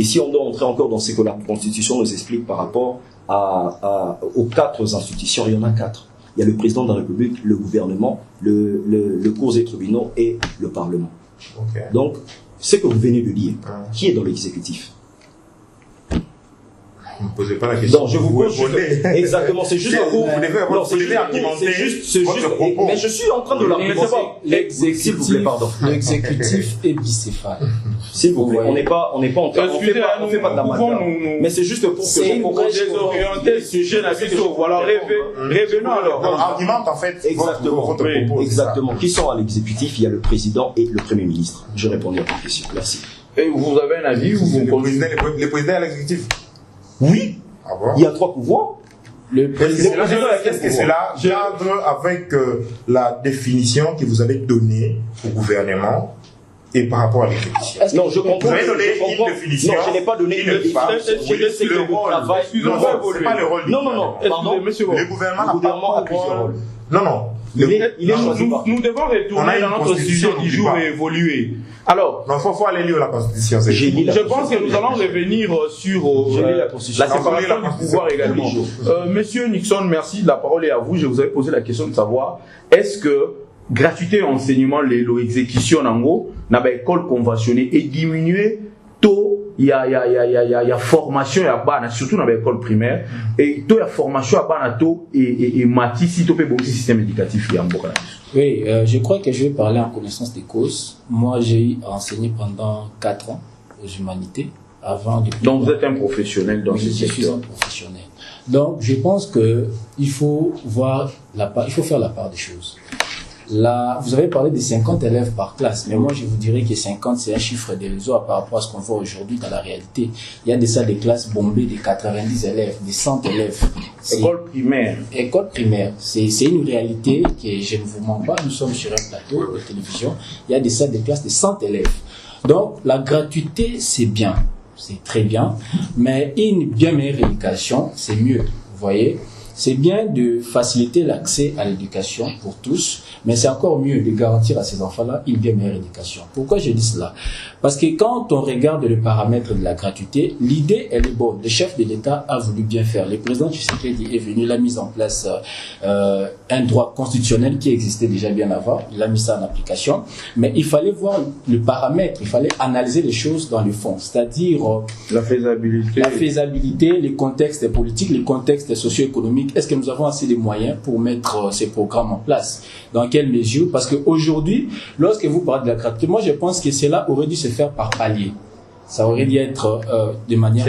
si on doit entrer encore dans ce que la Constitution nous explique par rapport aux 4 institutions, il y en a 4. Il y a le président de la République, le gouvernement, le cours des tribunaux et le Parlement. Okay. Donc, ce que vous venez de dire, qui est dans l'exécutif? Vous ne posez pas la question. Non, je vous pose exactement, c'est juste vous devez argumenter votre propos. Mais je suis en train de l'argumenter. S'il vous plaît, pardon. L'exécutif est bicéphale. S'il vous plaît, on n'est pas en train, on fait pas de la matière. Mais c'est juste pour que je désorienter ce sujet d'habitude. Voilà, revenons alors. Argumente en fait exactement votre propos. Exactement. Qui sont à l'exécutif? Il y a le président et le Premier ministre. Je réponds à votre question. Merci. Et vous avez un avis ou vous le président à l'exécutif? Oui. Ah bon? Il y a 3 pouvoirs. Qu'est-ce que cela cadre avec la définition que vous avez donnée au gouvernement et par rapport à l'exécution? Non, je comprends. Vous avez donné une définition. Non, je n'ai pas donné une définition. Le rôle. C'est pas le rôle. Non, pardon. Le gouvernement a plusieurs rôles. Non. Nous devons retourner dans notre sujet du jour et évoluer. Alors, il faut aller lire la Constitution. Je pense que nous allons revenir sur la séparation du pouvoir également. Monsieur Nixon, merci. La parole est à vous. Je vous avais posé la question de savoir, est-ce que gratuité enseignement, l'exécution en gros, dans l'école conventionnée est diminuée tôt? Il y a formation à bas, surtout dans l'école primaire, et tôt il y a formation à bas tôt et mati si tu peux beaucoup système éducatif il y a beaucoup. Oui, je crois que je vais parler en connaissance des causes. Moi, j'ai enseigné pendant 4 ans aux humanités avant de... Donc vous êtes un professionnel dans ce secteur. Je suis un professionnel. Donc je pense que il faut faire la part des choses. Là, vous avez parlé de 50 élèves par classe, mais moi je vous dirais que 50 c'est un chiffre dérisoire par rapport à ce qu'on voit aujourd'hui dans la réalité. Il y a des classes bombées de 90 élèves, de 100 élèves. École primaire. C'est une réalité que je ne vous mens pas. Nous sommes sur un plateau de télévision. Il y a des classes de 100 élèves. Donc la gratuité c'est bien, c'est très bien, mais une bien meilleure éducation c'est mieux. Vous voyez? C'est bien de faciliter l'accès à l'éducation pour tous, mais c'est encore mieux de garantir à ces enfants-là une bien meilleure éducation. Pourquoi je dis cela? Parce que quand on regarde le paramètre de la gratuité, l'idée, elle est bonne. Le chef de l'État a voulu bien faire. Le président Tshisekedi est venu, il a mis en place un droit constitutionnel qui existait déjà bien avant. Il a mis ça en application. Mais il fallait voir le paramètre, il fallait analyser les choses dans le fond, c'est-à-dire la faisabilité, les contextes politiques, les contextes socio-économiques. Est-ce que nous avons assez de moyens pour mettre ces programmes en place? Dans quelle mesure? Parce qu'aujourd'hui, lorsque vous parlez de la gratuité, moi je pense que cela aurait dû se faire par palier. Ça aurait dû être de manière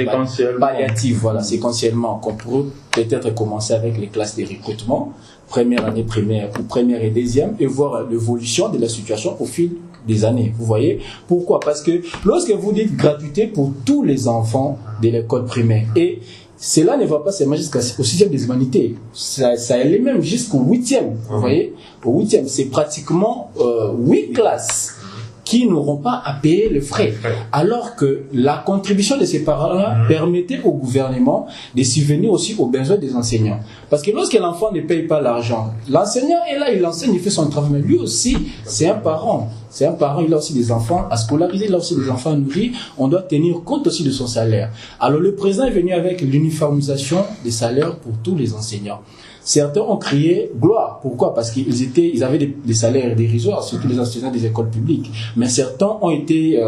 palliative, voilà, séquentiellement, qu'on pourrait peut-être commencer avec les classes de recrutement, première année primaire ou première et deuxième, et voir l'évolution de la situation au fil des années. Vous voyez? Pourquoi? Parce que lorsque vous dites gratuité pour tous les enfants de l'école primaire, et cela ne va pas seulement jusqu'au 6e des humanités. Ça allait même jusqu'au 8e. Vous voyez? Au 8e, c'est pratiquement 8 classes qui n'auront pas à payer les frais. Alors que la contribution de ces parents-là permettait au gouvernement de subvenir aussi aux besoins des enseignants. Parce que lorsque l'enfant ne paye pas l'argent, l'enseignant est là, il enseigne, il fait son travail. Mais lui aussi, c'est un parent. C'est un parent, il a aussi des enfants à scolariser, il a aussi des enfants à nourrir. On doit tenir compte aussi de son salaire. Alors le président est venu avec l'uniformisation des salaires pour tous les enseignants. Certains ont crié gloire. Pourquoi? Parce qu'ils avaient des salaires dérisoires, surtout les enseignants des écoles publiques. Mais certains ont été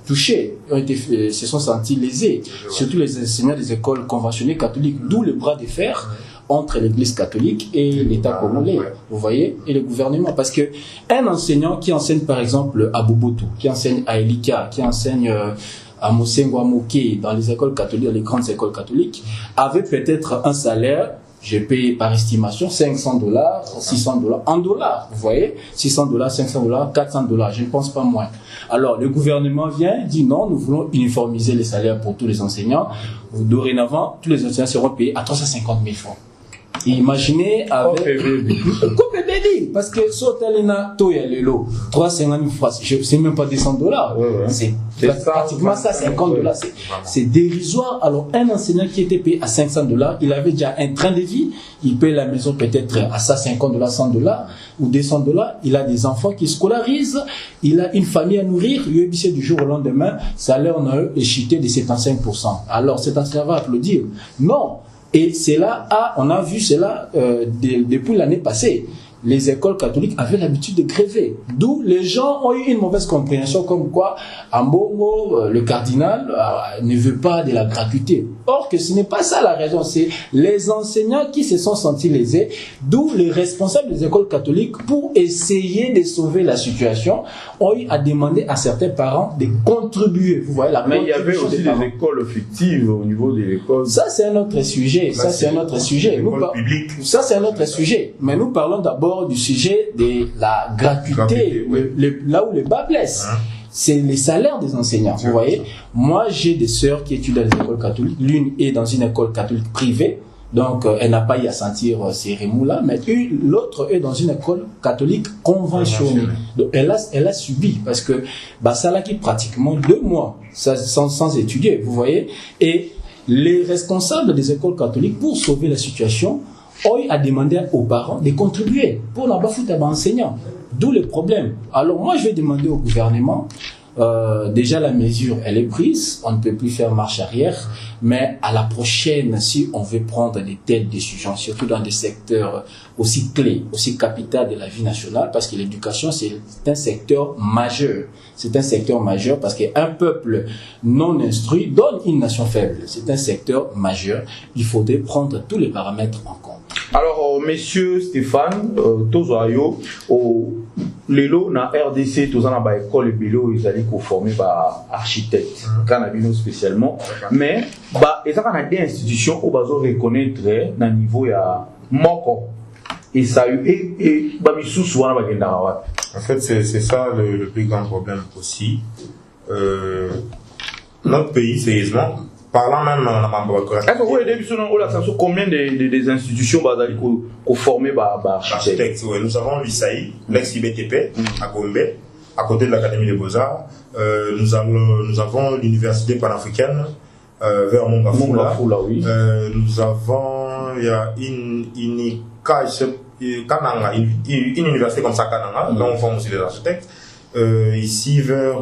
touchés, se sont sentis lésés, surtout les enseignants des écoles conventionnées catholiques, d'où le bras de fer entre l'Église catholique et l'État congolais, vous voyez, et le gouvernement. Parce que un enseignant qui enseigne par exemple à Boboto, qui enseigne à Elika, qui enseigne à Mosengo, à Moké, dans les écoles catholiques, dans les grandes écoles catholiques, avait peut-être un salaire, je paye par estimation $500, $600, en dollars, vous voyez, $600, $500, $400, je ne pense pas moins. Alors, le gouvernement vient, dit non, nous voulons uniformiser les salaires pour tous les enseignants. Dorénavant, tous les enseignants seront payés à 350 000 francs. Et imaginez avec parce que Sotalina Toya Lelo 350 000 francs, c'est même pas $200, c'est pratiquement ça, $50, c'est dérisoire. Alors un enseignant qui était payé à $500, il avait déjà un train de vie, il paye la maison peut-être à ça $50, $100 ou $200, il a des enfants qui scolarisent, il a une famille à nourrir, il est du jour au lendemain, salaire en a chuté de 75%. Alors cet enseignant va applaudir? Non. Et c'est là, on a vu cela depuis l'année passée. Les écoles catholiques avaient l'habitude de gréver. D'où les gens ont eu une mauvaise compréhension comme quoi Ambongo, le cardinal, ne veut pas de la gratuité. Or que ce n'est pas ça la raison. C'est les enseignants qui se sont sentis lésés. D'où les responsables des écoles catholiques, pour essayer de sauver la situation, ont eu à demander à certains parents de contribuer. Vous voyez la Mais il y avait aussi des écoles fictives au niveau de l'école. Ça, c'est un autre sujet. Ça, c'est un autre sujet. Ça, c'est un autre sujet. Mais nous parlons d'abord du sujet de la gratuité, là où le bas blesse. C'est les salaires des enseignants. Vous voyez, moi, j'ai des sœurs qui étudient dans les écoles catholiques. L'une est dans une école catholique privée, donc elle n'a pas eu à sentir ces remous-là, mais l'autre est dans une école catholique conventionnée. Donc elle a subi, parce que ça l'a qui pratiquement 2 mois sans étudier, vous voyez. Et les responsables des écoles catholiques, pour sauver la situation, ont eu à demander aux parents de contribuer pour ne pas foutre à enseignants. D'où le problème. Alors moi, je vais demander au gouvernement, déjà la mesure, elle est prise, on ne peut plus faire marche arrière, mais à la prochaine, si on veut prendre de telles décisions, surtout dans des secteurs aussi clés, aussi capitaux de la vie nationale, parce que l'éducation, c'est un secteur majeur. C'est un secteur majeur parce qu'un peuple non instruit donne une nation faible. C'est un secteur majeur. Il faudrait prendre tous les paramètres en compte. Alors, messieurs Stéphane, Tozoayo, Lelo na RDC, Tozana ba école et bilo, ils allaient former ba architecte, cannabino spécialement, mais ba ils ont des institutions où bazo reconnaître na niveau ya moko et ça et ba misu souvent ba gendara. En fait, c'est ça le plus grand problème aussi. Notre pays, sérieusement, parlant même en Amambra. Est-ce que vous avez vu combien des institutions basales qu'on formait par architectes? Oui, nous avons l'ISAI, l'ex-IBTP, à Gombe, à côté de l'Académie des Beaux-Arts. Nous avons l'Université panafricaine, vers Mongafula. Oui. Nous avons, il y a une université comme ça, Kananga, là on forme aussi des architectes. Ici, vers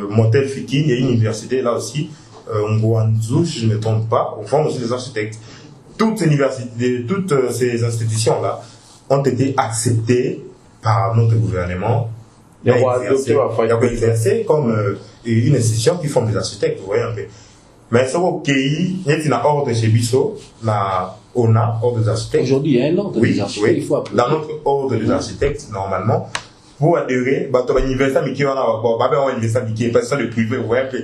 Motel Fiki, il y a une université là aussi. Ngouanzou, si je ne me trompe pas, on forme aussi des architectes. Toutes ces institutions-là ont été acceptées par notre gouvernement. Il y a exercé comme une institution qui forme des architectes, vous voyez un peu. Mais ce pays, il y a un ordre chez Bissot, on a ordre des architectes. Aujourd'hui, il y a un ordre des architectes. Il faut appeler. Dans notre ordre des architectes, normalement, pour adhérer, tu as une université qui est le privé, vous voyez un peu.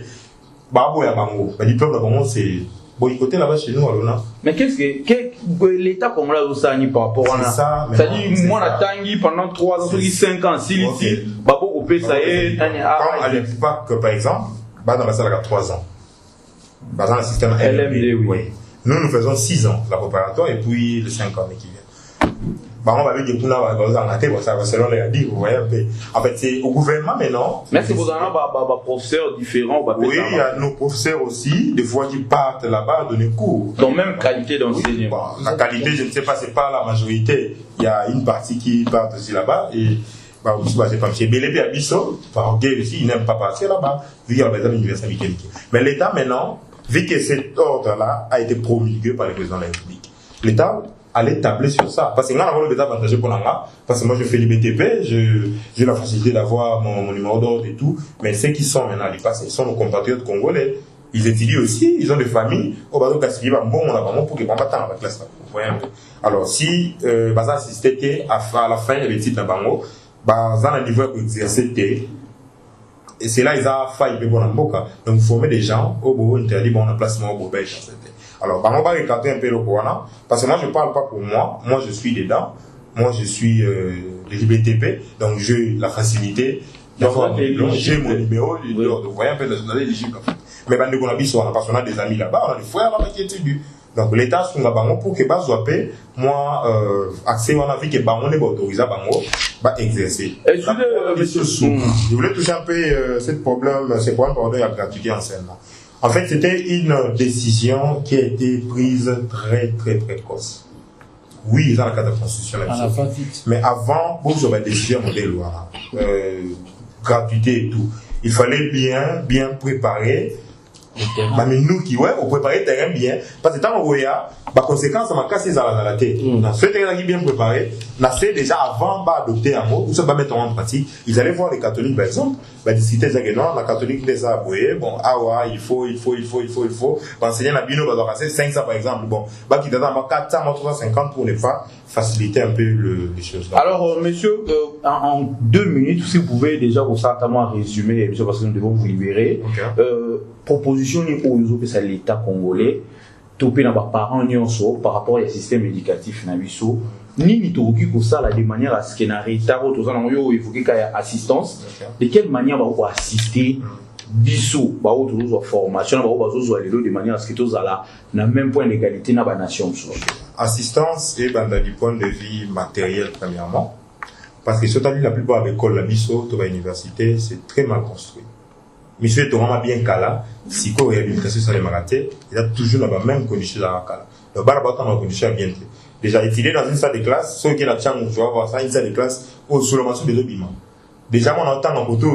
Le diplôme là-bas, c'est boycotté là-bas chez nous, alors. Mais qu'est-ce que l'État comme là, ça par rapport à ça? C'est-à-dire, moi, la tangi pendant 3 ans, 5 ans, si ici, babo au ça est, à l'époque, par exemple, dans la salle à 3 ans. Dans le système LMD, oui. Nous faisons 6 ans, la préparatoire, et puis les 5 ans qui viennent. On va dire que là, selon les dit, vous voyez un peu. En fait, c'est au gouvernement maintenant. Mais c'est vous avez des professeurs différents. Oui, il y a nos professeurs aussi, des fois qui partent là-bas donner cours. Donc, même qualité d'enseignement. La qualité, je ne sais pas, c'est pas la majorité. Il y a une partie qui part aussi là-bas. Et, c'est pas M. Bélébé à Bissot, par gay aussi, il n'aime pas partir là-bas, vu qu'il y a l'université américaine. Mais l'État maintenant, vu que cet ordre-là a été promulgué par le président de la République, l'État allait tabler sur ça. Parce que nous avons des avantages pour nous. Parce que moi, je fais l'IBTP, j'ai la facilité d'avoir mon numéro d'ordre et tout. Mais ceux qui sont maintenant les passés, sont nos compatriotes congolais. Ils étudient aussi, ils ont des familles. Au bas de Kassiri, bon, on a vraiment pour qu'ils ne pas la classe. Vous voyez un peu. Alors, si, Baza assisté à la fin de l'étude dans Bango, Baza a niveau d'exercer. Et c'est là, ils ont failli pour la boca. Donc, vous formez des gens, au bout, interdit, bon, on a placement au bout, alors, on va regarder un peu le Kouana, parce que moi, je ne parle pas pour moi. Moi, je suis dedans. Moi, je suis de l'IBTP, donc j'ai la facilité d'avoir j'ai mon numéro, de voyer un peu de l'éligible. Mais quand on a vu ça, parce qu'on a des amis là-bas, on a des frères là-bas qui étudient. Donc, l'État, c'est un pour que Bazoapé, moi, accès, on a vu que Bango n'est pas autorisé à Bango, va exercer. Je voulais toucher un peu ce problème par rapport à la gratuité en scène. En fait, c'était une décision qui a été prise très, très précoce. Oui, dans le cadre de la Constitution. Mais avant, pour que la décision de loi, gratuité et tout, il fallait bien préparer Mais nous qui, ouais, on prépare le terrain bien. Parce que tant qu'on a, conséquence, on a cassé dans la tête. Ce terrain qui est bien préparé, on a fait déjà avant d'adopter un mot, ou ça va mettre en pratique. Ils allaient voir les catholiques, par exemple, discuter, ils non, la catholique les a aboués, bon, ah ouais, il faut. Enseigner la bino, va passer 500 par exemple, bon, bah, qui dans 400, 350 pour ne pas faciliter un peu les choses. Alors, monsieur, en 2 minutes, si vous pouvez déjà vous certainement résumer, parce que nous devons vous libérer, proposition ni pour ça l'État congolais, topé dans les parents par rapport au système éducatif nabiso, ni toki pour ça de manière à ce qu'il y ait un retard, il faut qu'il y ait assistance. De quelle manière on va assister biso, formation, de manière à ce que tous na même point d'égalité dans la nation. Assistance et du point de vue matériel premièrement, parce que surtout la plupart des écoles, la biso, de l'université, c'est très mal construit. Monsieur Torama bien Kala, psycho-réhabilitation sur les marathés, il a toujours la même condition dans la Kala. Le bar battant dans condition bien. Déjà étudié dans une salle de classe, ceux qui ont la chance, tu vas voir ça, une salle de classe, au sous le massif des obiments. Déjà, on entend dans le côté,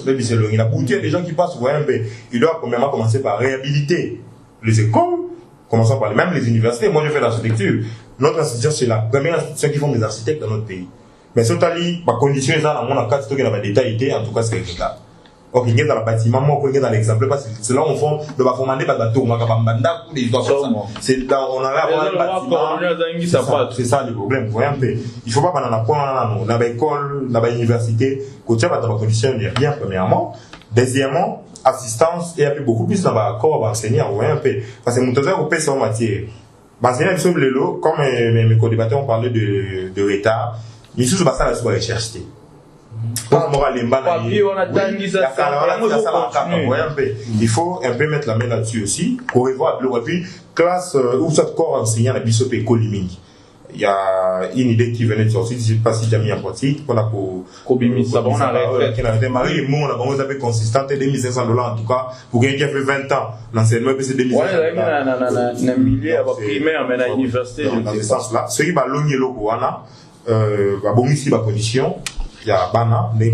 il y a beaucoup de gens qui passent, vous voyez un peu, il doit premièrement commencer par réhabiliter les écoles, commençant par même les universités. Moi, je fais l'architecture. Notre institution, c'est la première institution qui font des architectes dans notre pays. Mais surtout, par condition, ça, dans mon cas, c'est qu'il y a des détails, en tout cas, c'est le cas. Ok, il y a dans le bâtiment, moi, il y a dans l'exemple, parce que c'est là où on fait, le bâtiment, c'est là, on a un bâtiment. C'est ça le problème, vous voyez un peu. Il faut pas qu'on en apprenne dans l'école, dans l'université, que tu as dans la condition bien, premièrement. Deuxièmement, assistance, et il y a beaucoup plus dans le corps d'enseignants, vous voyez un peu. Parce que mon temps, on paie ça en matière. L'enseignant, sur le lot, comme mes co-débatteurs ont parlé de retard, mais sous ce bassin, la recherche. Il faut un peu mettre la main là-dessus aussi pour revoir et puis classe où ça corps enseignant la bisope école limite. Il y a une idée qui venait de sortir, je ne sais pas si tu as mis en pratique, on a pour ça on a démarré, on a vraiment été consistant, $2,500 en tout cas, pour quelqu'un qui a fait 20 ans, l'enseignement c'est $2,500. On a un millier à primaire, mais à l'université, dans ce sens-là. Ce qui va l'ogner le Kouana, va bon ici, ma condition. Il y a Bana, mais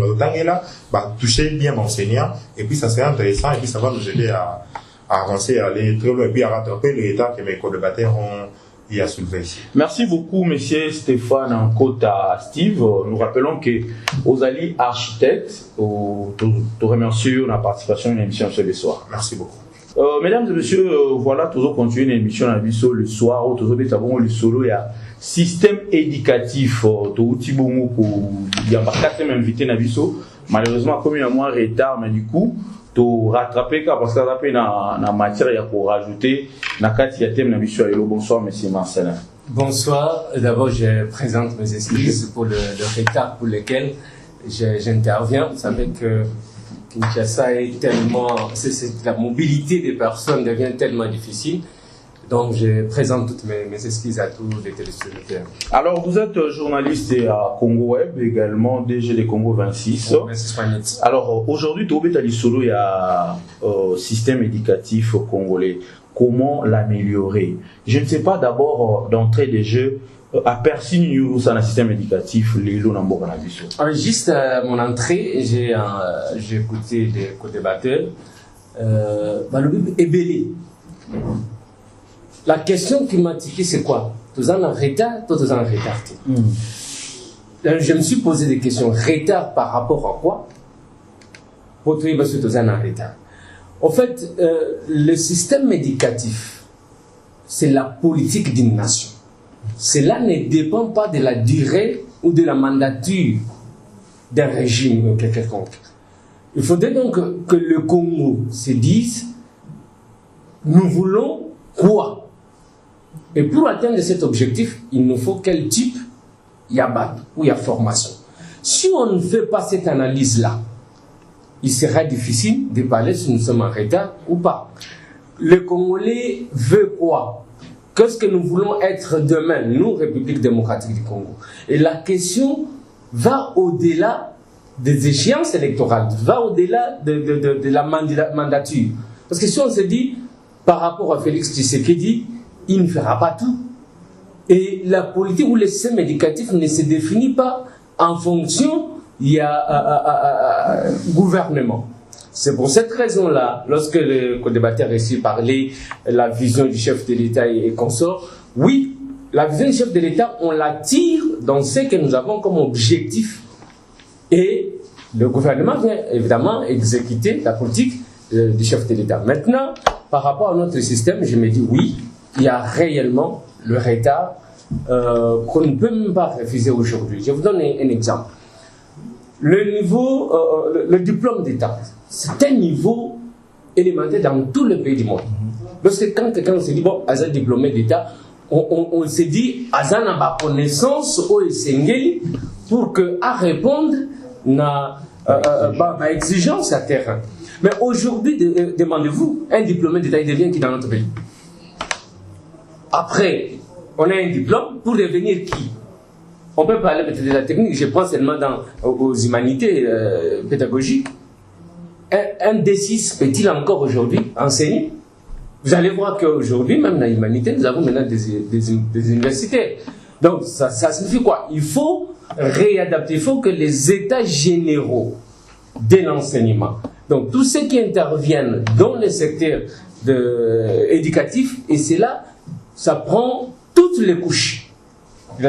va toucher bien l'enseignant, et puis ça serait intéressant, et puis ça va nous aider à avancer, à aller très loin, et puis à rattraper les retards que mes co-débatteurs ont y a soulevé ici. Merci beaucoup, monsieur Stéphane, en côte à Steve. Nous rappelons que aux alliés architectes, te remercions la participation à l'émission ce soir. Merci beaucoup. Mesdames et messieurs, voilà, toujours continuer l'émission à Bisso le soir, toujours des savons le solo, il y a système éducatif, il y a pas 4e invité à Bisso, malheureusement, comme il y a moins de retard, mais du coup, to rattraper parce que rattraper na matière il y a pour rajouter na kati ya thème na Bisso. Bonsoir, monsieur Marcelin. Bonsoir, d'abord je présente mes excuses pour le retard pour lequel j'interviens. Vous savez que Kinshasa est tellement, la mobilité des personnes devient tellement difficile. Donc, je présente toutes mes excuses à tous les téléspectateurs. Alors, vous êtes journaliste à Congo Web, également DG de Congo 26. Alors, aujourd'hui, Tobé Talisolo, il y a système éducatif congolais. Comment l'améliorer? Je ne sais pas d'abord, d'entrée des jeux, aperçu nous un système éducatif Lilo Namboka Nabiso. Juste à mon entrée, j'ai écouté des co-débatteurs. Le Ebélé. La question qui m'a tiqué, c'est quoi? Tous en retard, tous en retard. Je me suis posé des questions. Retard par rapport à quoi? Pour tous en retard. En fait, le système éducatif, c'est la politique d'une nation. Cela ne dépend pas de la durée ou de la mandature d'un régime quelconque. Il faudrait donc que le Congo se dise, nous voulons quoi? Et pour atteindre cet objectif, il nous faut quel type? Il y a bac ou il y a formation. Si on ne fait pas cette analyse-là, il sera difficile de parler si nous sommes en retard ou pas. Le Congolais veut quoi? Qu'est-ce que nous voulons être demain, nous, République démocratique du Congo? Et la question va au-delà des échéances électorales, va au-delà de la mandature. Parce que si on se dit, par rapport à Félix Tshisekedi, il ne fera pas tout. Et la politique ou le système éducatif ne se définit pas en fonction, il y a gouvernement. C'est pour cette raison-là, lorsque le co-débatteur ici parlait de la vision du chef de l'État et consort, oui, la vision du chef de l'État, on la tire dans ce que nous avons comme objectif. Et le gouvernement vient évidemment exécuter la politique du chef de l'État. Maintenant, par rapport à notre système, je me dis oui, il y a réellement le retard qu'on ne peut même pas refuser aujourd'hui. Je vous donne un exemple. Le diplôme d'État, c'est un niveau élémentaire dans tous les pays du monde. Parce que quand quelqu'un se dit, bon, à un diplômé d'État, on se dit, à une connaissance au Sengeli pour que à répondre à exigence à terrain. Mais aujourd'hui, demandez-vous, un diplômé d'État, il devient qui dans notre pays? Après, on a un diplôme pour devenir qui? On peut parler peut-être de la technique, je prends seulement aux humanités pédagogiques. Un D6 peut-il encore aujourd'hui enseigner? Vous allez voir qu'aujourd'hui, même dans l'humanité, nous avons maintenant des universités. Donc, ça signifie quoi? Il faut réadapter, il faut que les états généraux de l'enseignement, donc tous ceux qui interviennent dans le secteur éducatif, et c'est là, ça prend toutes les couches.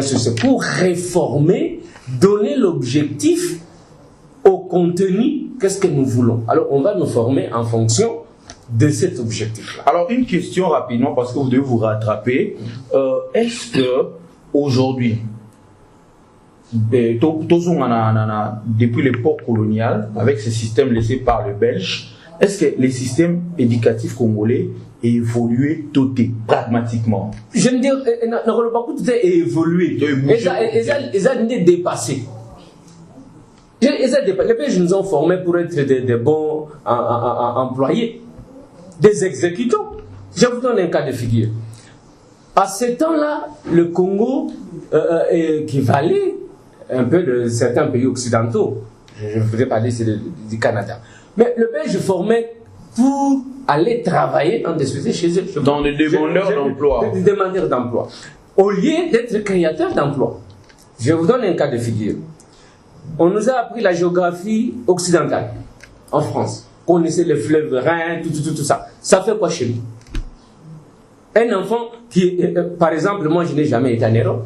C'est pour réformer, donner l'objectif au contenu, qu'est-ce que nous voulons. Alors, on va nous former en fonction de cet objectif-là. Alors, une question rapidement, parce que vous devez vous rattraper. Est-ce que aujourd'hui, depuis l'époque coloniale, avec ce système laissé par les Belges, est-ce que les systèmes éducatifs congolais évolué tout pragmatiquement? Je ne dis pas que tout est évolué. Ils ont dépassé. Les Belges nous ont formés pour être des bons employés, des exécutants. Je vous donne un cas de figure. À ce temps-là, le Congo équivalait un peu de certains pays occidentaux. Je voudrais parler du Canada. Mais le Belge formait pour aller travailler dans des sociétés chez eux. Dans les demandeurs d'emploi. Des demandeurs d'emploi. Au lieu d'être créateurs d'emploi. Je vous donne un cas de figure. On nous a appris la géographie occidentale en France. On connaissait les fleuves Rhin, tout ça. Ça fait quoi chez nous? Un enfant qui, par exemple, moi je n'ai jamais été en Europe,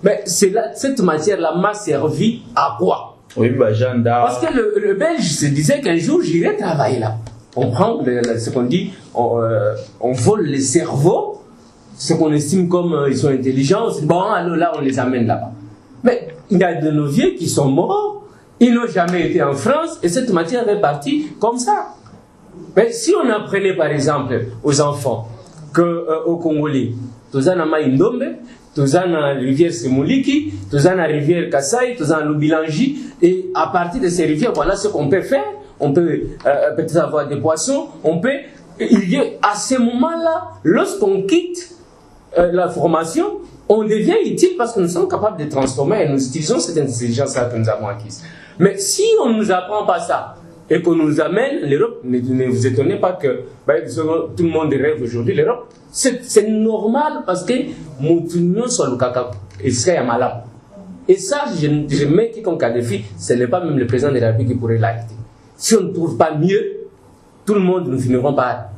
mais cette matière-là m'a servi à quoi? Oui, Jeanne d'Arc. Parce que le Belge se disait qu'un jour j'irai travailler là. On prend ce qu'on dit, on vole les cerveaux, ce qu'on estime comme ils sont intelligents. Bon, alors là, on les amène là-bas. Mais il y a de nos vieux qui sont morts, ils n'ont jamais été en France, et cette matière est partie comme ça. Mais si on apprenait par exemple aux enfants qu'au Congolais, tous en Maïndombe, tous en rivière Semouliki, tous en rivière Kassai, tous en Lubilangi, et à partir de ces rivières, voilà ce qu'on peut faire. On peut peut-être avoir des poissons, il y a à ce moment-là, lorsqu'on quitte la formation, on devient utile parce que nous sommes capables de transformer et nous utilisons cette intelligence-là que nous avons acquise. Mais si on ne nous apprend pas ça et qu'on nous amène l'Europe, ne vous étonnez pas que tout le monde rêve aujourd'hui l'Europe. C'est normal parce que nous sommes le caca et c'est malade. Et ça, je mets quiconque à défi, ce n'est pas même le président de la République qui pourrait l'arrêter. Si on ne trouve pas mieux, tout le monde nous finirons par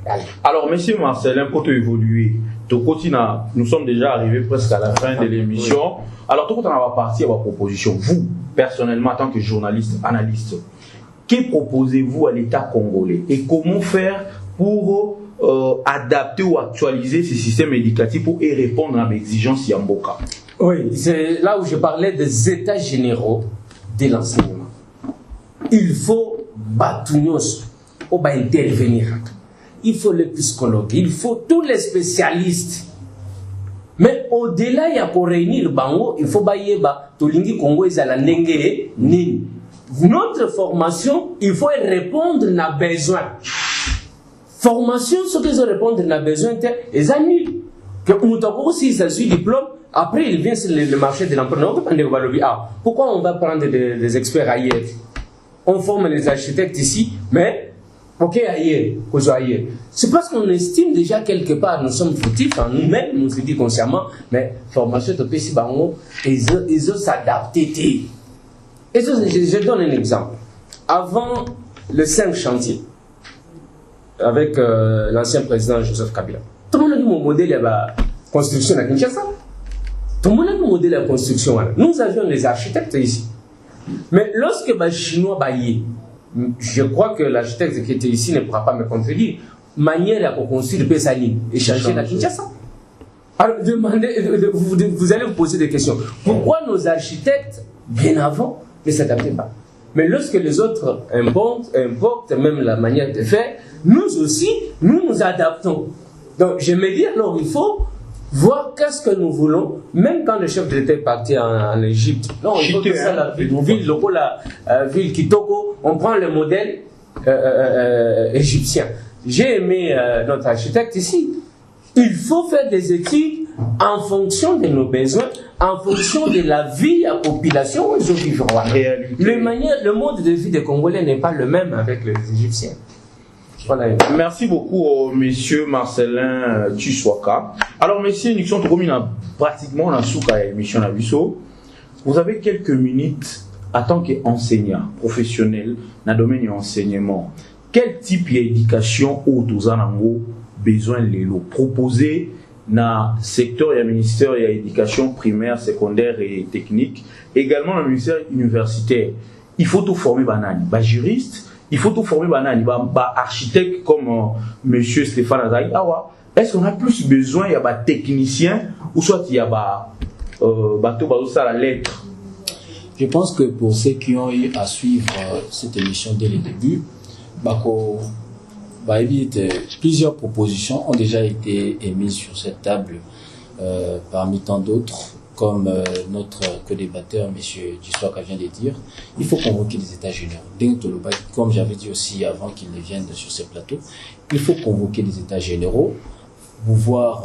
aller. Alors, monsieur Marcelin, pour évoluer, nous sommes déjà arrivés presque à la fin de l'émission. Oui. Alors, tout le monde va partir à votre proposition. Vous, personnellement, en tant que journaliste, analyste, que proposez-vous à l'État congolais et comment faire pour adapter ou actualiser ce système éducatif pour y répondre à l'exigence Yamboka? Oui, c'est là où je parlais des états généraux de l'enseignement. Il faut intervenir. Il faut les psychologues, il faut tous les spécialistes. Mais au-delà, il y a pour réunir Bango, il faut Tolingi Congo Nini. Notre formation, il faut répondre à besoin. Formation, ce qu'ils ont répondre à besoin, ils annulent. Que Moutako, si ça suit diplôme, après il vient sur le marché de l'emploi. Pourquoi on va prendre des experts ailleurs? On forme les architectes ici, mais ok ailleurs. C'est parce qu'on estime déjà quelque part, nous sommes fautifs en nous-mêmes, nous se dit consciemment, mais formation de PC Bango, ils ont s'adapté. Et je donne un exemple. Avant les 5 chantiers avec l'ancien président Joseph Kabila. Tout le monde a dit mon modèle est la construction à Kinshasa. Tout le monde a dit mon modèle est la construction. Nous avions les architectes ici. Mais lorsque les Chinois baillent, je crois que l'architecte qui était ici ne pourra pas me contredire. Manière à construire le Pessani et changer la Kinshasa. Alors, vous allez vous poser des questions. Pourquoi nos architectes, bien avant, ne s'adaptaient pas? Mais lorsque les autres importent même la manière de faire, nous aussi, nous nous adaptons. Donc, je me dis, alors, il faut voir qu'est-ce que nous voulons, même quand le chef de l'État est parti en Égypte. Non, il faut que ça, la ville Kitoko, on prend le modèle égyptien. J'ai aimé notre architecte ici. Il faut faire des études en fonction de nos besoins, en fonction de la vie à population où ils vivent. Le mode de vie des Congolais n'est pas le même avec les Égyptiens. Voilà. Merci beaucoup, monsieur Marcelin Tchouaka. Alors, monsieur Nixon, pratiquement la souka émission à Busso. Vous avez quelques minutes en tant qu'enseignant professionnel dans le domaine de l'enseignement. Quel type d'éducation ou d'ouzanango besoin de proposer dans le secteur et ministère de l'éducation primaire, secondaire et technique, également dans le ministère universitaire? Il faut tout former banani, juriste, il faut tout former banani, architecte comme monsieur Stéphane Azaï. Est-ce qu'on a plus besoin il y a technicien ou soit il y a la lettre? Je pense que pour ceux qui ont eu à suivre cette émission dès le début, plusieurs propositions ont déjà été émises sur cette table, parmi tant d'autres, comme notre co-débatteur, M. Tchouaka vient de dire. Il faut convoquer les États généraux. Comme j'avais dit aussi avant qu'ils ne viennent sur ce plateau, il faut convoquer les États généraux, pouvoir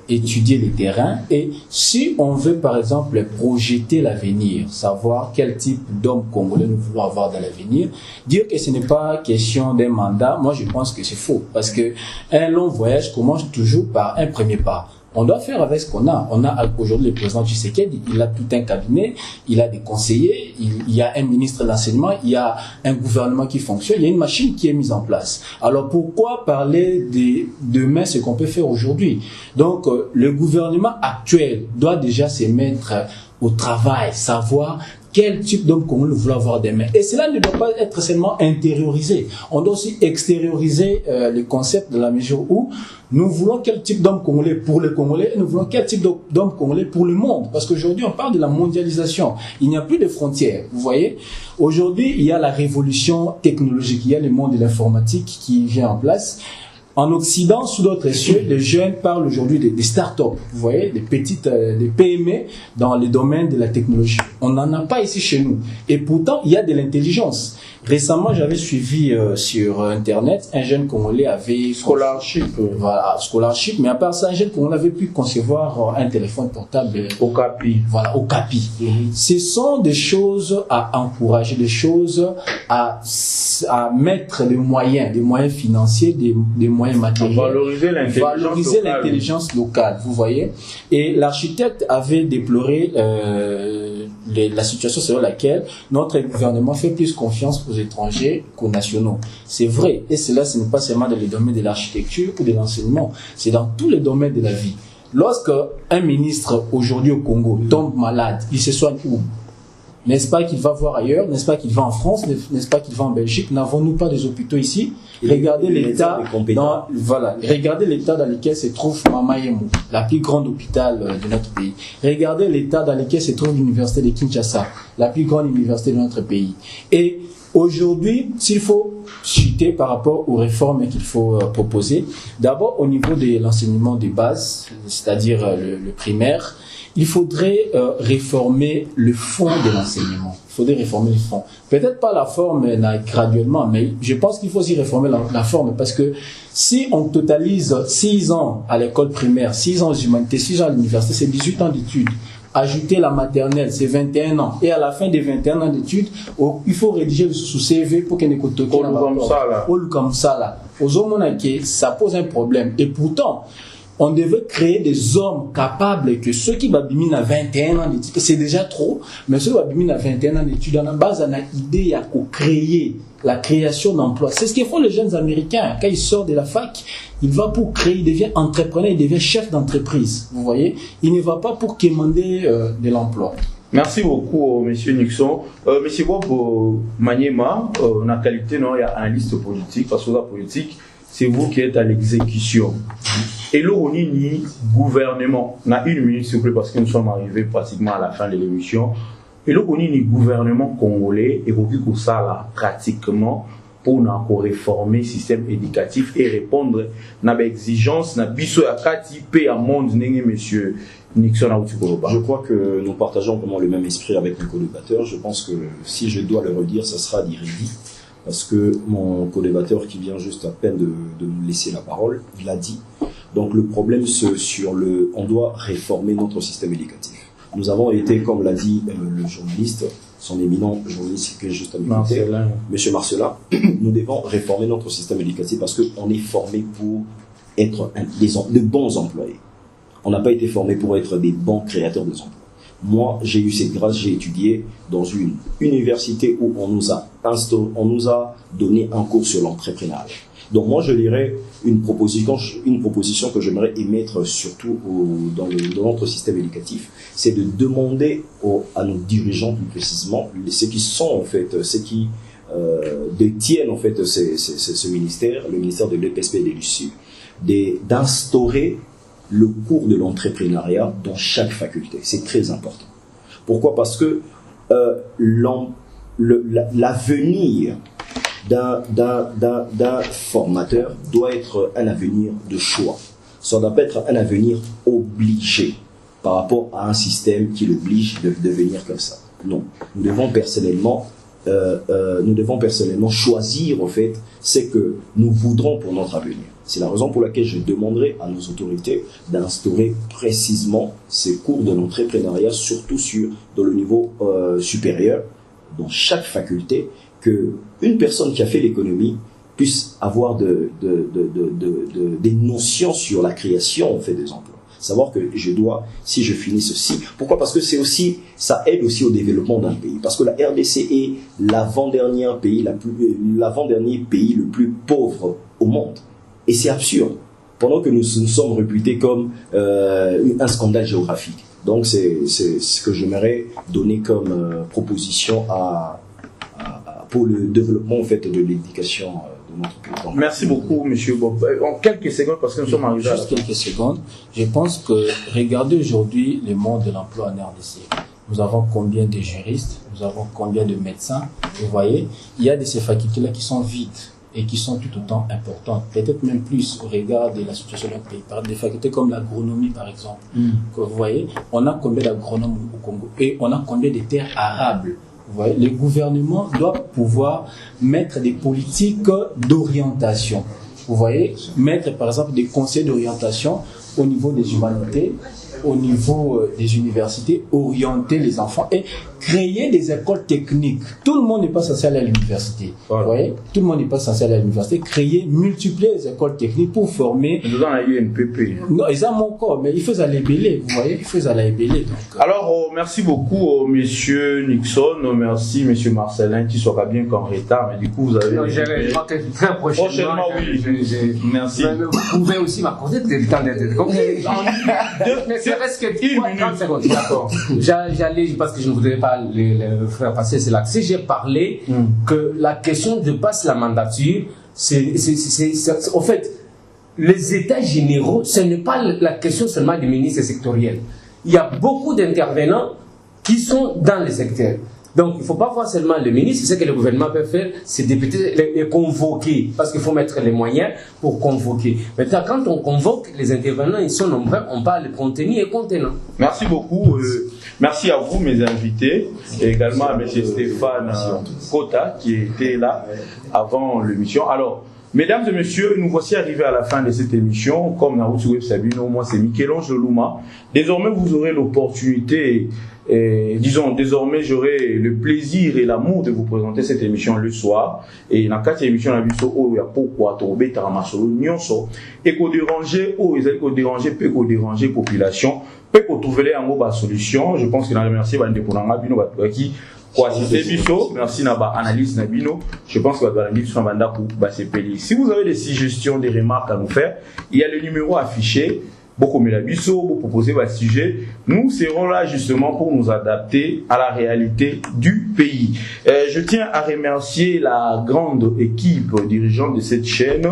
étudier les terrains, et si on veut par exemple projeter l'avenir, savoir quel type d'homme congolais nous voulons avoir dans l'avenir, dire que ce n'est pas question d'un mandat, moi je pense que c'est faux, parce que un long voyage commence toujours par un premier pas. On doit faire avec ce qu'on a. On a aujourd'hui le président Tshisekedi, il a tout un cabinet, il a des conseillers, il y a un ministre de l'enseignement, il y a un gouvernement qui fonctionne, il y a une machine qui est mise en place. Alors pourquoi parler de demain, ce qu'on peut faire aujourd'hui? Donc le gouvernement actuel doit déjà se mettre au travail, savoir quel type d'homme qu'on veut avoir demain. Et cela ne doit pas être seulement intériorisé. On doit aussi extérioriser les concepts de la mesure où nous voulons quel type d'homme congolais pour les Congolais et nous voulons quel type d'homme congolais pour le monde. Parce qu'aujourd'hui, on parle de la mondialisation. Il n'y a plus de frontières. Vous voyez, aujourd'hui, il y a la révolution technologique. Il y a le monde de l'informatique qui vient en place. En Occident, sous d'autres cieux, les jeunes parlent aujourd'hui des start-up, vous voyez, des PME dans les domaines de la technologie. On n'en a pas ici chez nous. Et pourtant, il y a de l'intelligence. Récemment, j'avais suivi sur Internet, un jeune Congolais avait... Scholarship. Voilà, scholarship. Mais à part ça, un jeune Congolais avait pu concevoir un téléphone portable. Okapi. Voilà, Okapi. Ce sont des choses à encourager, des choses à mettre des moyens financiers, des moyens matériels. Valoriser l'intelligence locale, vous voyez. Et l'architecte avait déploré la situation selon laquelle notre gouvernement fait plus confiance aux étrangers qu'aux nationaux. C'est vrai, et cela ce n'est pas seulement dans les domaines de l'architecture ou de l'enseignement, c'est dans tous les domaines de la vie. Lorsque un ministre aujourd'hui au Congo tombe malade, il se soigne où? N'est-ce pas qu'il va voir ailleurs? N'est-ce pas qu'il va en France? N'est-ce pas qu'il va en Belgique? N'avons-nous pas des hôpitaux ici? Regardez l'état regardez l'état dans lequel se trouve Mamayemo, la plus grande hôpital de notre pays. Regardez l'état dans lequel se trouve l'université de Kinshasa, la plus grande université de notre pays. Et aujourd'hui, s'il faut chuter par rapport aux réformes qu'il faut proposer, d'abord au niveau de l'enseignement de base, c'est-à-dire le primaire, il faudrait réformer le fond de l'enseignement. Il faudrait réformer le fond. Peut-être pas la forme graduellement, mais je pense qu'il faut aussi réformer la forme, parce que si on totalise 6 ans à l'école primaire, 6 ans aux humanités, 6 ans à l'université, c'est 18 ans d'études. Ajouter la maternelle, c'est 21 ans. Et à la fin des 21 ans d'études, il faut rédiger le sous-CV pour qu'il ne coûte comme ça là. Comme ça là. Aux hommes, ça pose un problème. Et pourtant, On devait créer des hommes capables que ceux qui babimine à 21 ans d'études, c'est déjà trop, mais ceux qui babimine à 21 ans d'études, à la base, on a l'idée à créer la création d'emplois. C'est ce qu'ils font les jeunes Américains. Quand ils sortent de la fac, il va pour créer, il devient entrepreneur, il devient chef d'entreprise. Vous voyez, il ne va pas pour quémander de l'emploi. Merci beaucoup, Monsieur Nixon. Monsieur Bob Maniema, on a qualité, non, il y a un liste politique, parce que la politique, c'est vous qui êtes à l'exécution. Et là, on ni gouvernement. On a une minute, s'il vous plaît, parce que nous sommes arrivés pratiquement à la fin de l'émission. Et là, on ni gouvernement congolais, et pour ça, là, pratiquement, pour réformer le système éducatif et répondre à des exigences, à biso ya kati pe à monde n'engé monsieur Nixon Aoutikoloba. Je crois que nous partageons vraiment le même esprit avec nos co-débatteurs. Je pense que si je dois le redire, ça sera d'Iridi. Parce que mon co-débatteur qui vient juste à peine de nous laisser la parole, il l'a dit. Donc le problème c'est sur on doit réformer notre système éducatif. Nous avons été, comme l'a dit le journaliste, son éminent journaliste qui est juste à mes côtés, Monsieur Marcelin, nous devons réformer notre système éducatif parce qu'on est formé pour être de bons employés. On n'a pas été formé pour être des bons créateurs de emplois. Moi, j'ai eu cette grâce, j'ai étudié dans une université où on nous a donné un cours sur l'entrepreneuriat. Donc moi, je dirais une proposition que j'aimerais émettre surtout dans notre système éducatif, c'est de demander à nos dirigeants plus précisément, ceux qui sont en fait, ceux qui détiennent en fait ce ministère, le ministère de l'EPSP et de l'USU, d'instaurer le cours de l'entrepreneuriat dans chaque faculté. C'est très important. Pourquoi? Parce que l'avenir d'un formateur doit être un avenir de choix. Ça doit pas être un avenir obligé par rapport à un système qui l'oblige de devenir comme ça. Non. Nous devons personnellement choisir en fait ce que nous voudrons pour notre avenir. C'est la raison pour laquelle je demanderai à nos autorités d'instaurer précisément ces cours de l'entrepreneuriat, surtout dans le niveau supérieur, dans chaque faculté, que une personne qui a fait l'économie puisse avoir des notions sur la création en fait des emplois. Savoir que si je finis ceci, pourquoi? Parce que ça aide aussi au développement d'un pays. Parce que la RDC est l'avant-dernier pays le plus pauvre au monde. Et c'est absurde. Pendant que nous sommes réputés comme un scandale géographique. Donc c'est ce que j'aimerais donner comme proposition pour le développement en fait de l'éducation de notre pays. Donc, merci beaucoup, Monsieur Bob. En quelques secondes, parce que nous sommes arrivés juste quelques secondes. Je pense que regardez aujourd'hui le monde de l'emploi en RDC. Nous avons combien de juristes, nous avons combien de médecins. Vous voyez, il y a de ces facultés-là qui sont vides et qui sont tout autant importantes, peut-être même plus au regard de la situation de notre pays. Par des facultés comme l'agronomie, par exemple, que vous voyez, on a combien d'agronomes au Congo et on a combien de terres arables. Vous voyez, le gouvernement doit pouvoir mettre des politiques d'orientation. Vous voyez, mettre par exemple des conseils d'orientation au niveau des humanités, au niveau des universités, orienter les enfants et créer des écoles techniques. Tout le monde n'est pas censé aller à l'université. Voilà. Vous voyez, tout le monde n'est pas censé aller à l'université. Créer, multiplier les écoles techniques pour former. Nous avons eu UNPP. Non, ils ont mon corps, mais il faut aller béler. Vous voyez, il faut aller béler. Alors, merci beaucoup, Monsieur Nixon. Merci, Monsieur Marcelin, qui sera bien qu'en retard. Mais du coup, vous avez. Non, je crois que très prochainement, oui. Merci. Vous pouvez aussi m'accorder le temps d'être comme c'est presque 30 secondes. D'accord. J'allais, parce que je ne voudrais pas le faire passer, c'est là. Si j'ai parlé que la question de passer la mandature, c'est en fait, les états généraux, ce n'est pas la question seulement des ministres sectoriels. Il y a beaucoup d'intervenants qui sont dans les secteurs. Donc, il ne faut pas voir seulement le ministre. Ce que le gouvernement peut faire, c'est les convoquer. Parce qu'il faut mettre les moyens pour convoquer. Maintenant, quand on convoque, les intervenants, ils sont nombreux, on parle de contenu et contenant. Merci beaucoup. Merci à vous, mes invités. Et également à M. Stéphane Kota, qui était là avant l'émission. Alors, mesdames et messieurs, nous voici arrivés à la fin de cette émission. Comme Naouti Web Sabino, moi c'est Michel-Ange Louma. Désormais, vous aurez l'opportunité Et, disons, désormais, j'aurai le plaisir et l'amour de vous présenter cette émission le soir. Et dans cette émission, la vidéo, il y a pourquoi tomber dans ma solution. Et qu'on déranger, qu'on déranger, peut qu'on déranger population, peut qu'on trouve les en solution. Je pense qu'il a remercié, qui merci Naba analyse Nabino. Je pense que si vous avez des suggestions, des remarques à nous faire, il y a le numéro affiché. Beaucoup de biso, vous proposez votre sujet. Nous serons là justement pour nous adapter à la réalité du pays. Je tiens à remercier la grande équipe dirigeante de cette chaîne.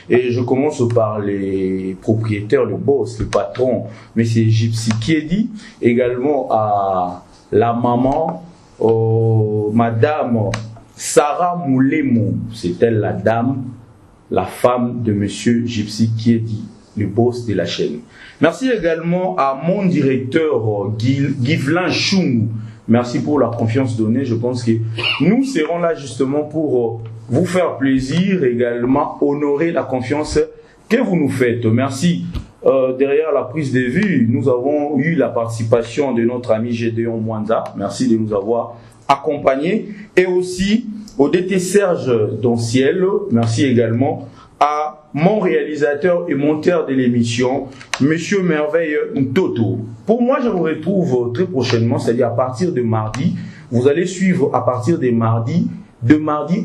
Et je commence par les propriétaires, le boss, le patron, M. Gypsy Kiedi. Également à la maman, Madame Sarah Moulemo. C'est elle la dame, la femme de M. Gypsy Kiedi, le boss de la chaîne. Merci également à mon directeur Givlin Choum. Merci pour la confiance donnée. Je pense que nous serons là justement pour vous faire plaisir, également honorer la confiance que vous nous faites. Merci. Derrière la prise de vue, nous avons eu la participation de notre ami Gédéon Mwanza. Merci de nous avoir accompagnés. Et aussi au DT Serge Donciel. Merci également à mon réalisateur et monteur de l'émission, Monsieur Merveille Ntoto. Pour moi, je vous retrouve très prochainement, c'est-à-dire à partir de mardi. Vous allez suivre à partir de mardi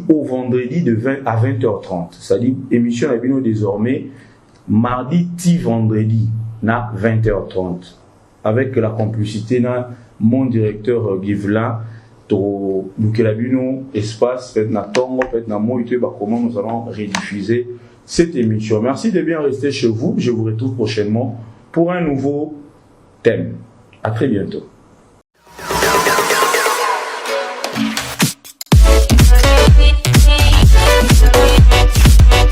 au vendredi de 20 à 20h30. C'est-à-dire émission à Bino désormais, mardi vendredi, à 20h30. Avec la complicité de mon directeur Givlin, to Bukelabino, espace, fait na tongo, fait na moïté, comment nous allons rediffuser cette émission. Merci de bien rester chez vous. Je vous retrouve prochainement pour un nouveau thème. À très bientôt.